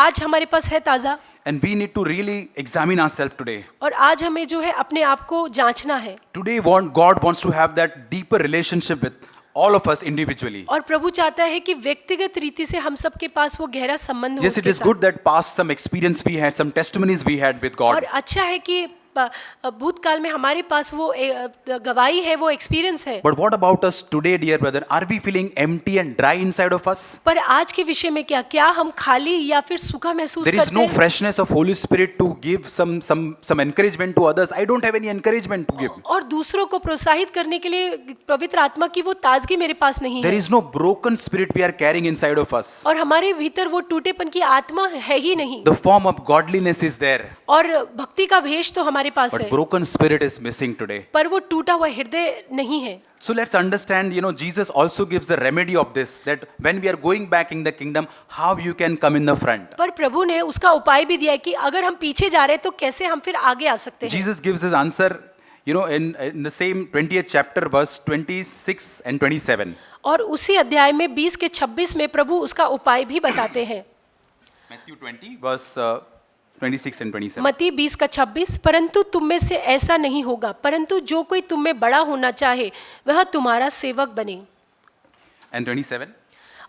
Speaker 2: आज हमारे पास है ताज़ा?
Speaker 1: And we need to really examine ourselves today.
Speaker 2: और आज हमें जो है अपने आप को जांचना है.
Speaker 1: Today, God wants to have that deeper relationship with all of us individually.
Speaker 2: और प्रभु चाहता है कि व्यक्तिगत रीति से हम सबके पास वो गहरा संबंध हो
Speaker 1: Yes, it
Speaker 2: उसके
Speaker 1: is
Speaker 2: साथ.
Speaker 1: good that past some experience we had, some testimonies we had with God.
Speaker 2: और अच्छा है कि भूतकाल में हमारे पास वो गवाही है, वो एक्सपीरियंस है.
Speaker 1: But what about us today, dear brother? Are we feeling empty and dry inside of us?
Speaker 2: पर आज के विषय में क्या हम खाली या फिर सूखा महसूस
Speaker 1: There is
Speaker 2: करते
Speaker 1: no
Speaker 2: हैं?
Speaker 1: freshness of Holy Spirit to give some encouragement to others. I don't have any encouragement to give.
Speaker 2: और दूसरों को प्रोत्साहित करने के लिए पवित्र आत्मा की वो ताजगी मेरे पास नहीं
Speaker 1: There
Speaker 2: है.
Speaker 1: is no broken spirit we are carrying inside of us.
Speaker 2: और हमारे भीतर वो टूटेपन की आत्मा है ही नहीं.
Speaker 1: The form of godliness is there,
Speaker 2: और भक्ति का भेष तो हमारे पास
Speaker 1: but
Speaker 2: है,
Speaker 1: broken spirit is missing today.
Speaker 2: पर वो टूटा हुआ हृदय नहीं है.
Speaker 1: So let's understand, Jesus also gives the remedy of this, that when we are going back in the kingdom, how you can come in the front.
Speaker 2: पर प्रभु ने उसका उपाय भी दिया है कि अगर हम पीछे जा रहे हैं तो कैसे हम फिर आगे आ सकते हैं.
Speaker 1: Jesus gives his answer, in the same 20th chapter, verse 26 and 27.
Speaker 2: और उसी अध्याय में 20 के 26 में प्रभु उसका उपाय भी बताते हैं.
Speaker 1: Matthew 20, verse 26 and 27.
Speaker 2: मत्ती 20 का 26, परंतु तुम में से ऐसा नहीं होगा, परंतु जो कोई तुम में बड़ा होना चाहे वह तुम्हारा सेवक बने,
Speaker 1: And 27.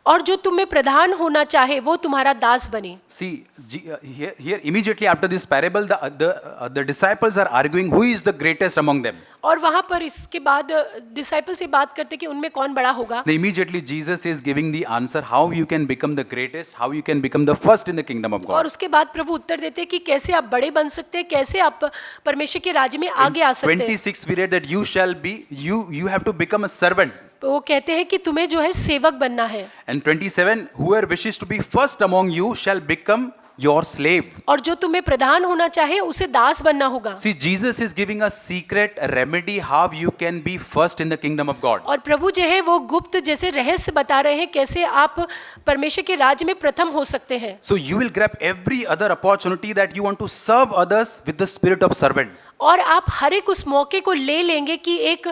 Speaker 2: और जो तुम में प्रधान होना चाहे वो तुम्हारा दास बने.
Speaker 1: See, here immediately after this parable, the disciples are arguing who is the greatest among them.
Speaker 2: और वहां पर इसके बाद डिसाइपल से बात करते कि उनमें कौन बड़ा होगा.
Speaker 1: Then immediately Jesus is giving the answer how you can become the greatest, how you can become the first in the kingdom of
Speaker 2: और
Speaker 1: God.
Speaker 2: उसके बाद प्रभु उत्तर देते हैं कि कैसे आप बड़े बन सकते हैं, कैसे आप परमेश्वर के राज्य में आगे आ सकते हैं.
Speaker 1: 26 we read that you have to become a servant.
Speaker 2: तो वो कहते हैं कि तुम्हें जो है सेवक बनना है.
Speaker 1: And 27, whoever wishes to be first among you shall become your slave.
Speaker 2: और जो तुम्हें प्रधान होना चाहे उसे दास बनना होगा.
Speaker 1: See, Jesus is giving a secret, a remedy how you can be first in the kingdom of God.
Speaker 2: और प्रभु जो है वो गुप्त जैसे रहस्य बता रहे हैं कैसे आप परमेश्वर के राज्य में प्रथम हो सकते हैं.
Speaker 1: So you will grab every other opportunity that you want to serve others with the spirit of servant.
Speaker 2: और आप हर एक उस मौके को ले लेंगे कि एक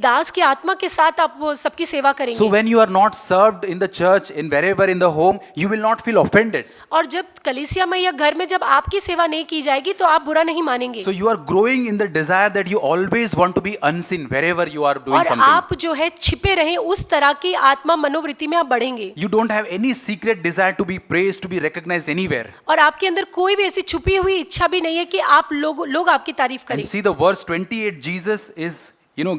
Speaker 2: दास की आत्मा के साथ आप वो सबकी सेवा
Speaker 1: So
Speaker 2: करेंगे.
Speaker 1: when you are not served in the church, in wherever in the home, you will not feel offended.
Speaker 2: और जब कलीसिया में या घर में जब आपकी सेवा नहीं की जाएगी तो आप बुरा नहीं मानेंगे.
Speaker 1: So you are growing in the desire that you always want to be unseen wherever you are doing
Speaker 2: और
Speaker 1: something.
Speaker 2: आप जो है छिपे रहें उस तरह की आत्मा मनोवृत्ति में आप बढ़ेंगे.
Speaker 1: You don't have any secret desire to be praised, to be recognized anywhere.
Speaker 2: और आपके अंदर कोई भी ऐसी छुपी हुई इच्छा भी नहीं है कि आप लोग आपकी तारीफ
Speaker 1: And
Speaker 2: करें.
Speaker 1: see the verse 28, Jesus is,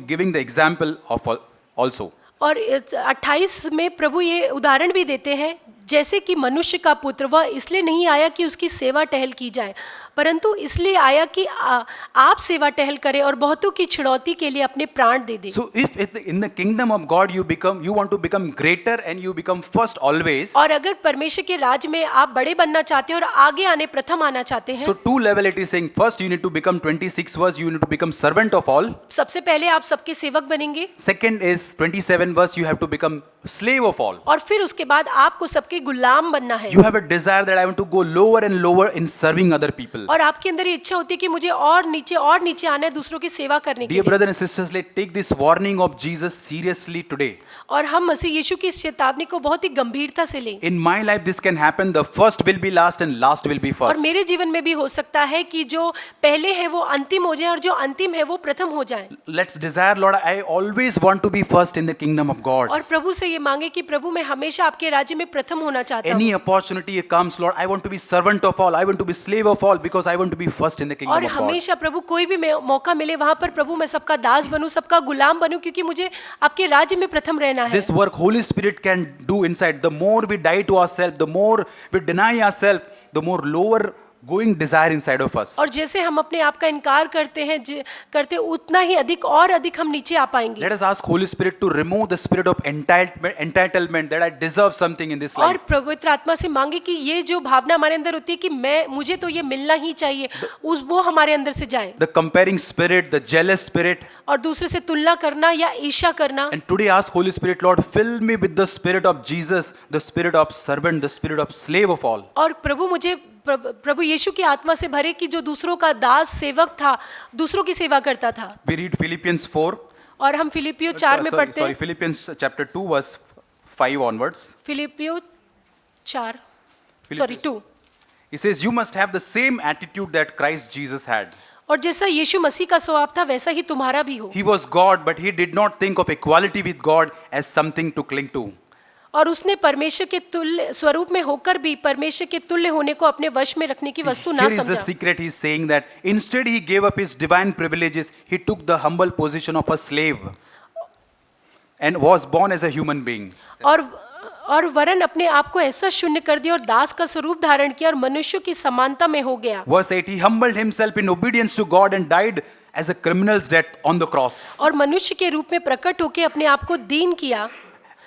Speaker 1: giving the example of also.
Speaker 2: और 28 में प्रभु ये उदाहरण भी देते हैं, जैसे कि मनुष्य का पुत्र वह इसलिए नहीं आया कि उसकी सेवा टहल की जाए, परंतु इसलिए आया कि आप सेवा टहल करें और बहुतों की छुड़ौती के लिए अपने प्राण दे दें.
Speaker 1: So if in the kingdom of God you want to become greater and you become first always.
Speaker 2: और अगर परमेश्वर के राज्य में आप बड़े बनना चाहते हैं और आगे आने प्रथम आना चाहते हैं,
Speaker 1: So two level it is saying, first you need to become 26 verse, you need to become servant of all.
Speaker 2: सबसे पहले आप सबके सेवक बनेंगे.
Speaker 1: Second is 27 verse, you have to become slave of all.
Speaker 2: और फिर उसके बाद आपको सबके गुलाम बनना है.
Speaker 1: You have a desire that I want to go lower and lower in serving other people.
Speaker 2: और आपके अंदर ये इच्छा होती है कि मुझे और नीचे आना है दूसरों की सेवा करने के
Speaker 1: Dear
Speaker 2: लिए.
Speaker 1: brothers and sisters, let's take this warning of Jesus seriously today.
Speaker 2: और हम मसीह यीशु की इस चेतावनी को बहुत ही गंभीरता से लें.
Speaker 1: In my life this can happen, the first will be last and last will be
Speaker 2: और
Speaker 1: first.
Speaker 2: मेरे जीवन में भी हो सकता है कि जो पहले है वो अंतिम हो जाए और जो अंतिम है वो प्रथम हो जाए.
Speaker 1: Let's desire, Lord, I always want to be first in the kingdom of God.
Speaker 2: और प्रभु से ये मांगे कि प्रभु मैं हमेशा आपके राज्य में प्रथम होना चाहता
Speaker 1: Any
Speaker 2: हूँ.
Speaker 1: opportunity comes, Lord, I want to be servant of all, I want to be slave of all, because I want to be first in the kingdom
Speaker 2: और
Speaker 1: of God.
Speaker 2: हमेशा प्रभु कोई भी मौका मिले वहां पर प्रभु मैं सबका दास बनूं, सबका गुलाम बनूं, क्योंकि मुझे आपके राज्य में प्रथम रहना है.
Speaker 1: This work Holy Spirit can do inside. The more we die to ourselves, the more we deny ourselves, the more lower growing desire inside of us.
Speaker 2: और जैसे हम अपने आप का इनकार करते हैं करते उतना ही अधिक और अधिक हम नीचे आ पाएंगे।
Speaker 1: Let us ask Holy Spirit to remove the spirit of entitlement that I deserve something in this
Speaker 2: और
Speaker 1: life.
Speaker 2: पवित्र आत्मा से मांगे कि ये जो भावना हमारे अंदर होती है कि मुझे तो ये मिलना ही चाहिए, वो हमारे अंदर से जाए।
Speaker 1: The comparing spirit, the jealous spirit.
Speaker 2: और दूसरे से तुलना करना या ईर्ष्या करना।
Speaker 1: And today ask Holy Spirit, Lord, fill me with the spirit of Jesus, the spirit of servant, the spirit of slave of all.
Speaker 2: और प्रभु मुझे प्रभु यीशु की आत्मा से भरे कि जो दूसरों का दास सेवक था, दूसरों की सेवा करता था।
Speaker 1: We read Philippians 4.
Speaker 2: और हम फिलिपियो 4 में पढ़ते हैं।
Speaker 1: Philippians chapter 2 verse 5 onwards.
Speaker 2: फिलिपियो 4 2।
Speaker 1: He says, you must have the same attitude that Christ Jesus had.
Speaker 2: और जैसा यीशु मसीह का स्वभाव था वैसा ही तुम्हारा भी हो।
Speaker 1: He was God, but he did not think of equality with God as something to cling to.
Speaker 2: और उसने परमेश्वर के तुल्य स्वरूप में होकर भी परमेश्वर के तुल्य होने को अपने वश में रखने की वस्तु ना
Speaker 1: Here is the
Speaker 2: समझा।
Speaker 1: secret. He is saying that instead he gave up his divine privileges. He took the humble position of a slave and was born as a human being.
Speaker 2: और वरन अपने आप को ऐसा शून्य कर दिया और दास का स्वरूप धारण किया और मनुष्य की समानता में हो गया।
Speaker 1: Verse 8, he humbled himself in obedience to God and died as a criminal's death on the cross.
Speaker 2: और मनुष्य के रूप में प्रकट होकर अपने आप को दीन किया।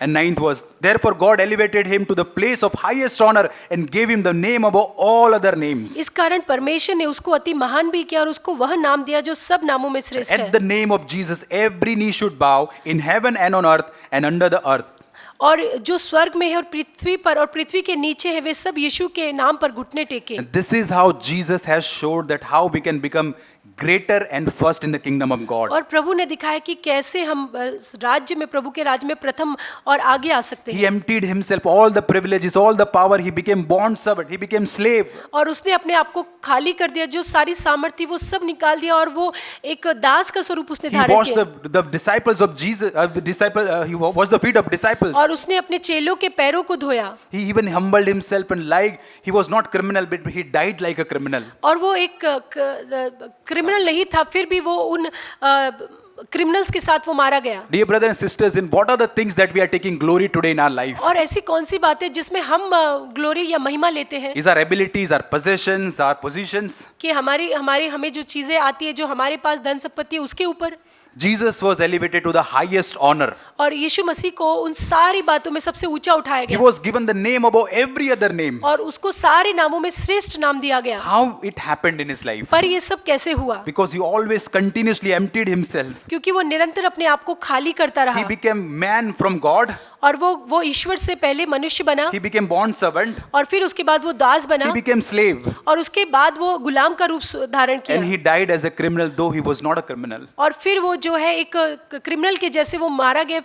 Speaker 1: And 9th verse, therefore God elevated him to the place of highest honor and gave him the name above all other names.
Speaker 2: इस कारण परमेश्वर ने उसको अति महान भी किया और उसको वह नाम दिया जो सब नामों में श्रेष्ठ है।
Speaker 1: At the name of Jesus, every knee should bow in heaven and on earth and under the earth.
Speaker 2: और जो स्वर्ग में है और पृथ्वी पर और पृथ्वी के नीचे है वे सब यीशु के नाम पर घुटने टेके।
Speaker 1: And this is how Jesus has showed that how we can become greater and first in the kingdom of God.
Speaker 2: और प्रभु ने दिखाया कि कैसे हम राज्य में प्रभु के राज्य में प्रथम और आगे आ सकते
Speaker 1: He
Speaker 2: हैं।
Speaker 1: emptied himself all the privileges, all the power. He became bond servant. He became slave.
Speaker 2: और उसने अपने आप को खाली कर दिया, जो सारी सामर्थ्य वो सब निकाल दिया और वो एक दास का स्वरूप उसने
Speaker 1: He
Speaker 2: धारण
Speaker 1: washed
Speaker 2: किया।
Speaker 1: the disciples of Jesus. He washed the feet of disciples.
Speaker 2: और उसने अपने चेलों के पैरों को धोया।
Speaker 1: He even humbled himself and like he was not criminal, but he died like a criminal.
Speaker 2: और वो एक क्रिमिनल नहीं था, फिर भी वो उन क्रिमिनल्स के साथ वो मारा गया।
Speaker 1: Dear brothers and sisters, in what are the things that we are taking glory today in our life?
Speaker 2: और ऐसी कौन सी बातें जिसमें हम ग्लोरी या महिमा लेते हैं?
Speaker 1: Is our abilities, our possessions, our positions?
Speaker 2: कि हमें जो चीजें आती है, जो हमारे पास धन संपत्ति है उसके ऊपर।
Speaker 1: Jesus was elevated to the highest honor.
Speaker 2: और यीशु मसीह को उन सारी बातों में सबसे ऊंचा उठाया
Speaker 1: He
Speaker 2: गया
Speaker 1: was given the name above every other name.
Speaker 2: और उसको सारे नामों में श्रेष्ठ नाम दिया गया।
Speaker 1: How it happened in his life?
Speaker 2: पर ये सब कैसे हुआ?
Speaker 1: Because he always continuously emptied himself.
Speaker 2: क्योंकि वो निरंतर अपने आप को खाली करता रहा।
Speaker 1: He became man from God.
Speaker 2: और वो ईश्वर से पहले मनुष्य बना।
Speaker 1: He became bond servant.
Speaker 2: और फिर उसके बाद वो दास बना।
Speaker 1: He became slave.
Speaker 2: और उसके बाद वो गुलाम का रूप धारण किया।
Speaker 1: And he died as a criminal, though he was not a criminal.
Speaker 2: और फिर वो जो है एक क्रिमिनल के जैसे वो मारा गया,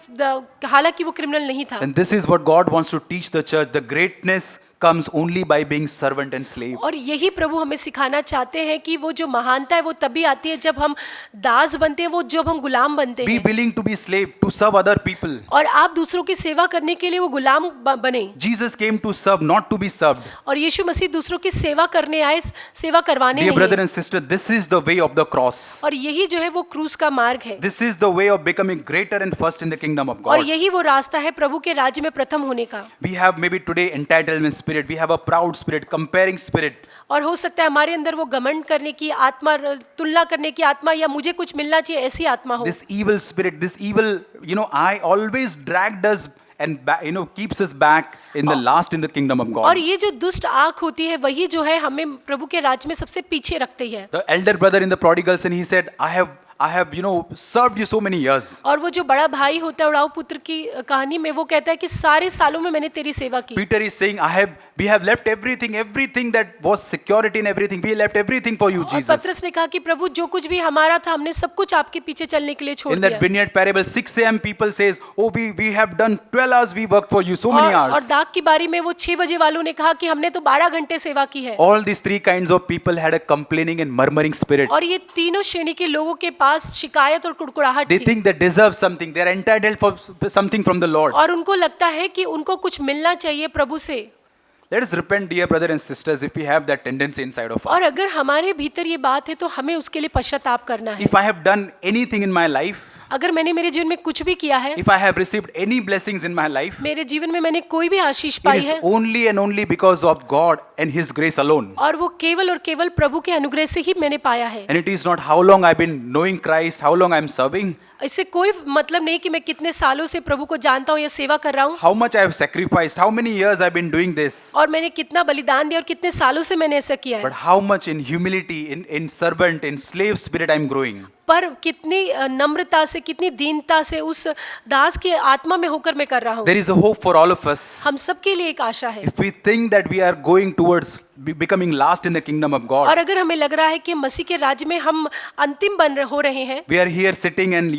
Speaker 2: हालांकि वो क्रिमिनल नहीं था।
Speaker 1: And this is what God wants to teach the church. The greatness comes only by being servant and slave.
Speaker 2: और यही प्रभु हमें सिखाना चाहते हैं कि वो जो महानता है वो तभी आती है जब हम दास बनते हैं, वो जब हम गुलाम बनते
Speaker 1: Be
Speaker 2: हैं।
Speaker 1: willing to be slave, to serve other people.
Speaker 2: और आप दूसरों की सेवा करने के लिए वो गुलाम बने।
Speaker 1: Jesus came to serve, not to be served.
Speaker 2: और यीशु मसीह दूसरों की सेवा करने आए, सेवा करवाने
Speaker 1: Dear brother
Speaker 2: नहीं।
Speaker 1: and sister, this is the way of the cross.
Speaker 2: और यही जो है वो क्रूस का मार्ग है।
Speaker 1: This is the way of becoming greater and first in the kingdom of
Speaker 2: और
Speaker 1: God.
Speaker 2: यही वो रास्ता है प्रभु के राज्य में प्रथम होने का।
Speaker 1: We have maybe today entitlement spirit. We have a proud spirit, comparing spirit.
Speaker 2: और हो सकता है हमारे अंदर वो घमंड करने की आत्मा, तुलना करने की आत्मा, या मुझे कुछ मिलना चाहिए ऐसी आत्मा हो।
Speaker 1: This evil spirit, this evil, I always dragged us and keeps us back in the last in the kingdom of God.
Speaker 2: और ये जो दुष्ट आंख होती है वही जो है हमें प्रभु के राज्य में सबसे पीछे रखती है।
Speaker 1: The elder brother in the prodigal son, he said, I have served you so many years.
Speaker 2: और वो जो बड़ा भाई होता है उड़ाऊ पुत्र की कहानी में, वो कहता है कि सारे सालों में मैंने तेरी सेवा की।
Speaker 1: Peter is saying, we have left everything that was security and everything. We left everything for you,
Speaker 2: और
Speaker 1: Jesus.
Speaker 2: पतरस ने कहा कि प्रभु जो कुछ भी हमारा था हमने सब कुछ आपके पीछे चलने के लिए छोड़
Speaker 1: In that
Speaker 2: दिया।
Speaker 1: vineyard parable, 6 a.m. people says, oh, we have done 12 hours, we worked for you, so many
Speaker 2: और
Speaker 1: hours.
Speaker 2: दाग की बारी में वो 6 बजे वालों ने कहा कि हमने तो 12 घंटे सेवा की है।
Speaker 1: All these three kinds of people had a complaining and murmuring spirit.
Speaker 2: और ये तीनों श्रेणी के लोगों के पास शिकायत और कुड़कुड़ाहट
Speaker 1: They
Speaker 2: थी।
Speaker 1: think they deserve something. They are entitled for something from the Lord.
Speaker 2: और उनको लगता है कि उनको कुछ मिलना चाहिए प्रभु से।
Speaker 1: Let us repent, dear brothers and sisters, if we have that tendency inside of
Speaker 2: और
Speaker 1: us.
Speaker 2: अगर हमारे भीतर ये बात है तो हमें उसके लिए पश्चाताप करना है।
Speaker 1: If I have done anything in my life
Speaker 2: अगर मैंने मेरे जीवन में कुछ भी किया है,
Speaker 1: if I have received any blessings in my life,
Speaker 2: मेरे जीवन में मैंने कोई भी आशीष
Speaker 1: it
Speaker 2: पाई
Speaker 1: is
Speaker 2: है,
Speaker 1: only and only because of God and His grace alone.
Speaker 2: और वो केवल और केवल प्रभु के अनुग्रह से ही मैंने पाया है।
Speaker 1: And it is not how long I've been knowing Christ, how long I'm serving,
Speaker 2: इससे कोई मतलब नहीं कि मैं कितने सालों से प्रभु को जानता हूँ या सेवा कर रहा हूँ,
Speaker 1: how much I have sacrificed, how many years I've been doing this,
Speaker 2: और मैंने कितना बलिदान दिया और कितने सालों से मैंने ऐसा किया
Speaker 1: but
Speaker 2: है,
Speaker 1: how much in humility, in servant, in slave spirit I'm growing.
Speaker 2: पर कितनी नम्रता से, कितनी दीनता से उस दास की आत्मा में होकर मैं कर रहा हूँ।
Speaker 1: There is a hope for all of us.
Speaker 2: हम सबके लिए एक आशा है।
Speaker 1: If we think that we are going towards becoming last in the kingdom of
Speaker 2: और
Speaker 1: God,
Speaker 2: अगर हमें लग रहा है कि मसीह के राज्य में हम अंतिम हो रहे हैं,
Speaker 1: we are here sitting and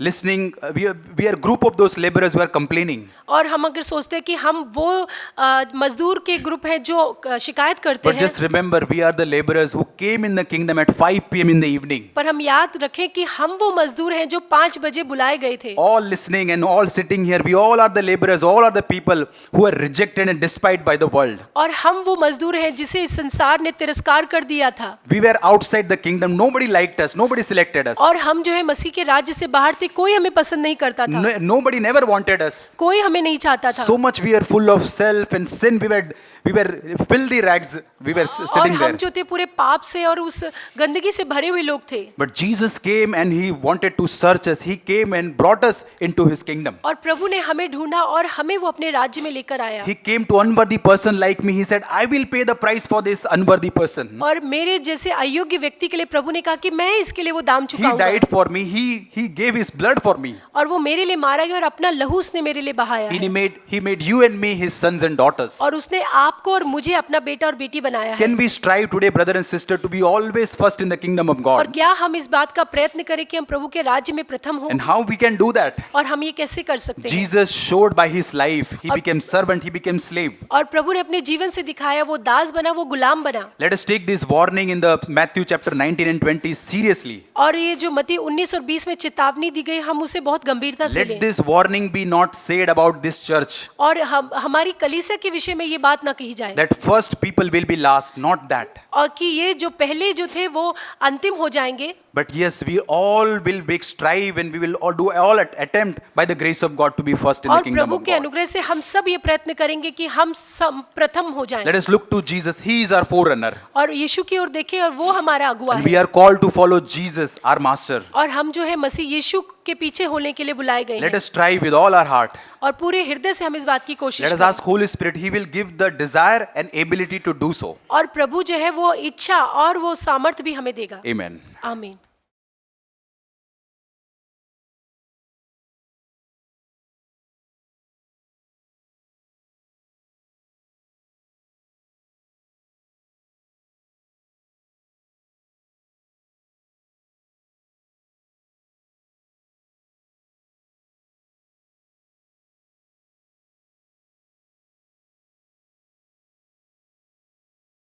Speaker 1: listening. We are group of those laborers who are complaining.
Speaker 2: और हम अगर सोचते हैं कि हम वो मजदूर के ग्रुप हैं जो शिकायत करते
Speaker 1: But
Speaker 2: हैं,
Speaker 1: just remember, we are the laborers who came in the kingdom at 5 p.m. in the evening.
Speaker 2: पर हम याद रखें कि हम वो मजदूर हैं जो 5 बजे बुलाए गए थे।
Speaker 1: All listening and all sitting here, we all are the laborers, all are the people who are rejected and despised by the world.
Speaker 2: और हम वो मजदूर हैं जिसे इस संसार ने तिरस्कार कर दिया था,
Speaker 1: We were outside the kingdom, nobody liked us, nobody selected us.
Speaker 2: और हम जो है मसीह के राज्य से बाहर थे, कोई हमें पसंद नहीं करता था,
Speaker 1: Nobody never wanted us.
Speaker 2: कोई हमें नहीं चाहता था।
Speaker 1: So much we are full of self and sin. We were filthy rags. We were
Speaker 2: और
Speaker 1: sitting
Speaker 2: हम
Speaker 1: there.
Speaker 2: जो थे पूरे पाप से और उस गंदगी से भरे हुए लोग थे,
Speaker 1: But Jesus came and He wanted to search us. He came and brought us into His kingdom.
Speaker 2: और प्रभु ने हमें ढूंढा और हमें वो अपने राज्य में लेकर आया।
Speaker 1: He came to unworthy person like me. He said, I will pay the price for this unworthy person.
Speaker 2: और मेरे जैसे अयोग्य व्यक्ति के लिए प्रभु ने कहा कि मैं इसके लिए वो दाम
Speaker 1: He
Speaker 2: चुकाऊंगा,
Speaker 1: died for me. He gave His blood for me.
Speaker 2: और वो मेरे लिए मारा गया और अपना लहू उसने मेरे लिए बहाया है,
Speaker 1: He made you and me His sons and daughters.
Speaker 2: और उसने आपको और मुझे अपना बेटा और बेटी बनाया है।
Speaker 1: Can we strive today, brother and sister, to be always first in the kingdom of
Speaker 2: और
Speaker 1: God?
Speaker 2: क्या हम इस बात का प्रयत्न करें कि हम प्रभु के राज्य में प्रथम हों?
Speaker 1: And how we can do that?
Speaker 2: और हम ये कैसे कर सकते हैं?
Speaker 1: Jesus showed by His life. He became servant. He became slave.
Speaker 2: और प्रभु ने अपने जीवन से दिखाया, वो दास बना, वो गुलाम बना।
Speaker 1: Let us take this warning in the Matthew chapter 19 and 20 seriously.
Speaker 2: और ये जो मत्ती 19 और 20 में चेतावनी दी गई, हम उसे बहुत गंभीरता से
Speaker 1: Let
Speaker 2: लें।
Speaker 1: this warning be not said about this church,
Speaker 2: और हमारी कलीसिया के विषय में ये बात ना कही जाए,
Speaker 1: that first people will be last, not that.
Speaker 2: और कि ये जो पहले जो थे वो अंतिम हो जाएंगे,
Speaker 1: But yes, we all will make strive and we will all do all attempt by the grace of God to be first in the
Speaker 2: और
Speaker 1: kingdom
Speaker 2: प्रभु
Speaker 1: of
Speaker 2: के
Speaker 1: God.
Speaker 2: अनुग्रह से हम सब ये प्रयत्न करेंगे कि हम सब प्रथम हो जाएं।
Speaker 1: Let us look to Jesus. He is our forerunner.
Speaker 2: और यीशु की ओर देखें, और वो हमारा अगुवा
Speaker 1: And we
Speaker 2: है,
Speaker 1: are called to follow Jesus, our master.
Speaker 2: और हम जो है मसीह यीशु के पीछे होने के लिए बुलाए गए
Speaker 1: Let
Speaker 2: हैं,
Speaker 1: us strive with all our heart.
Speaker 2: और पूरे हृदय से हम इस बात की कोशिश
Speaker 1: Let us
Speaker 2: करें।
Speaker 1: ask Holy Spirit. He will give the desire and ability to do so.
Speaker 2: और प्रभु जो है वो इच्छा और वो सामर्थ्य भी हमें देगा।
Speaker 1: Amen.
Speaker 2: आमीन।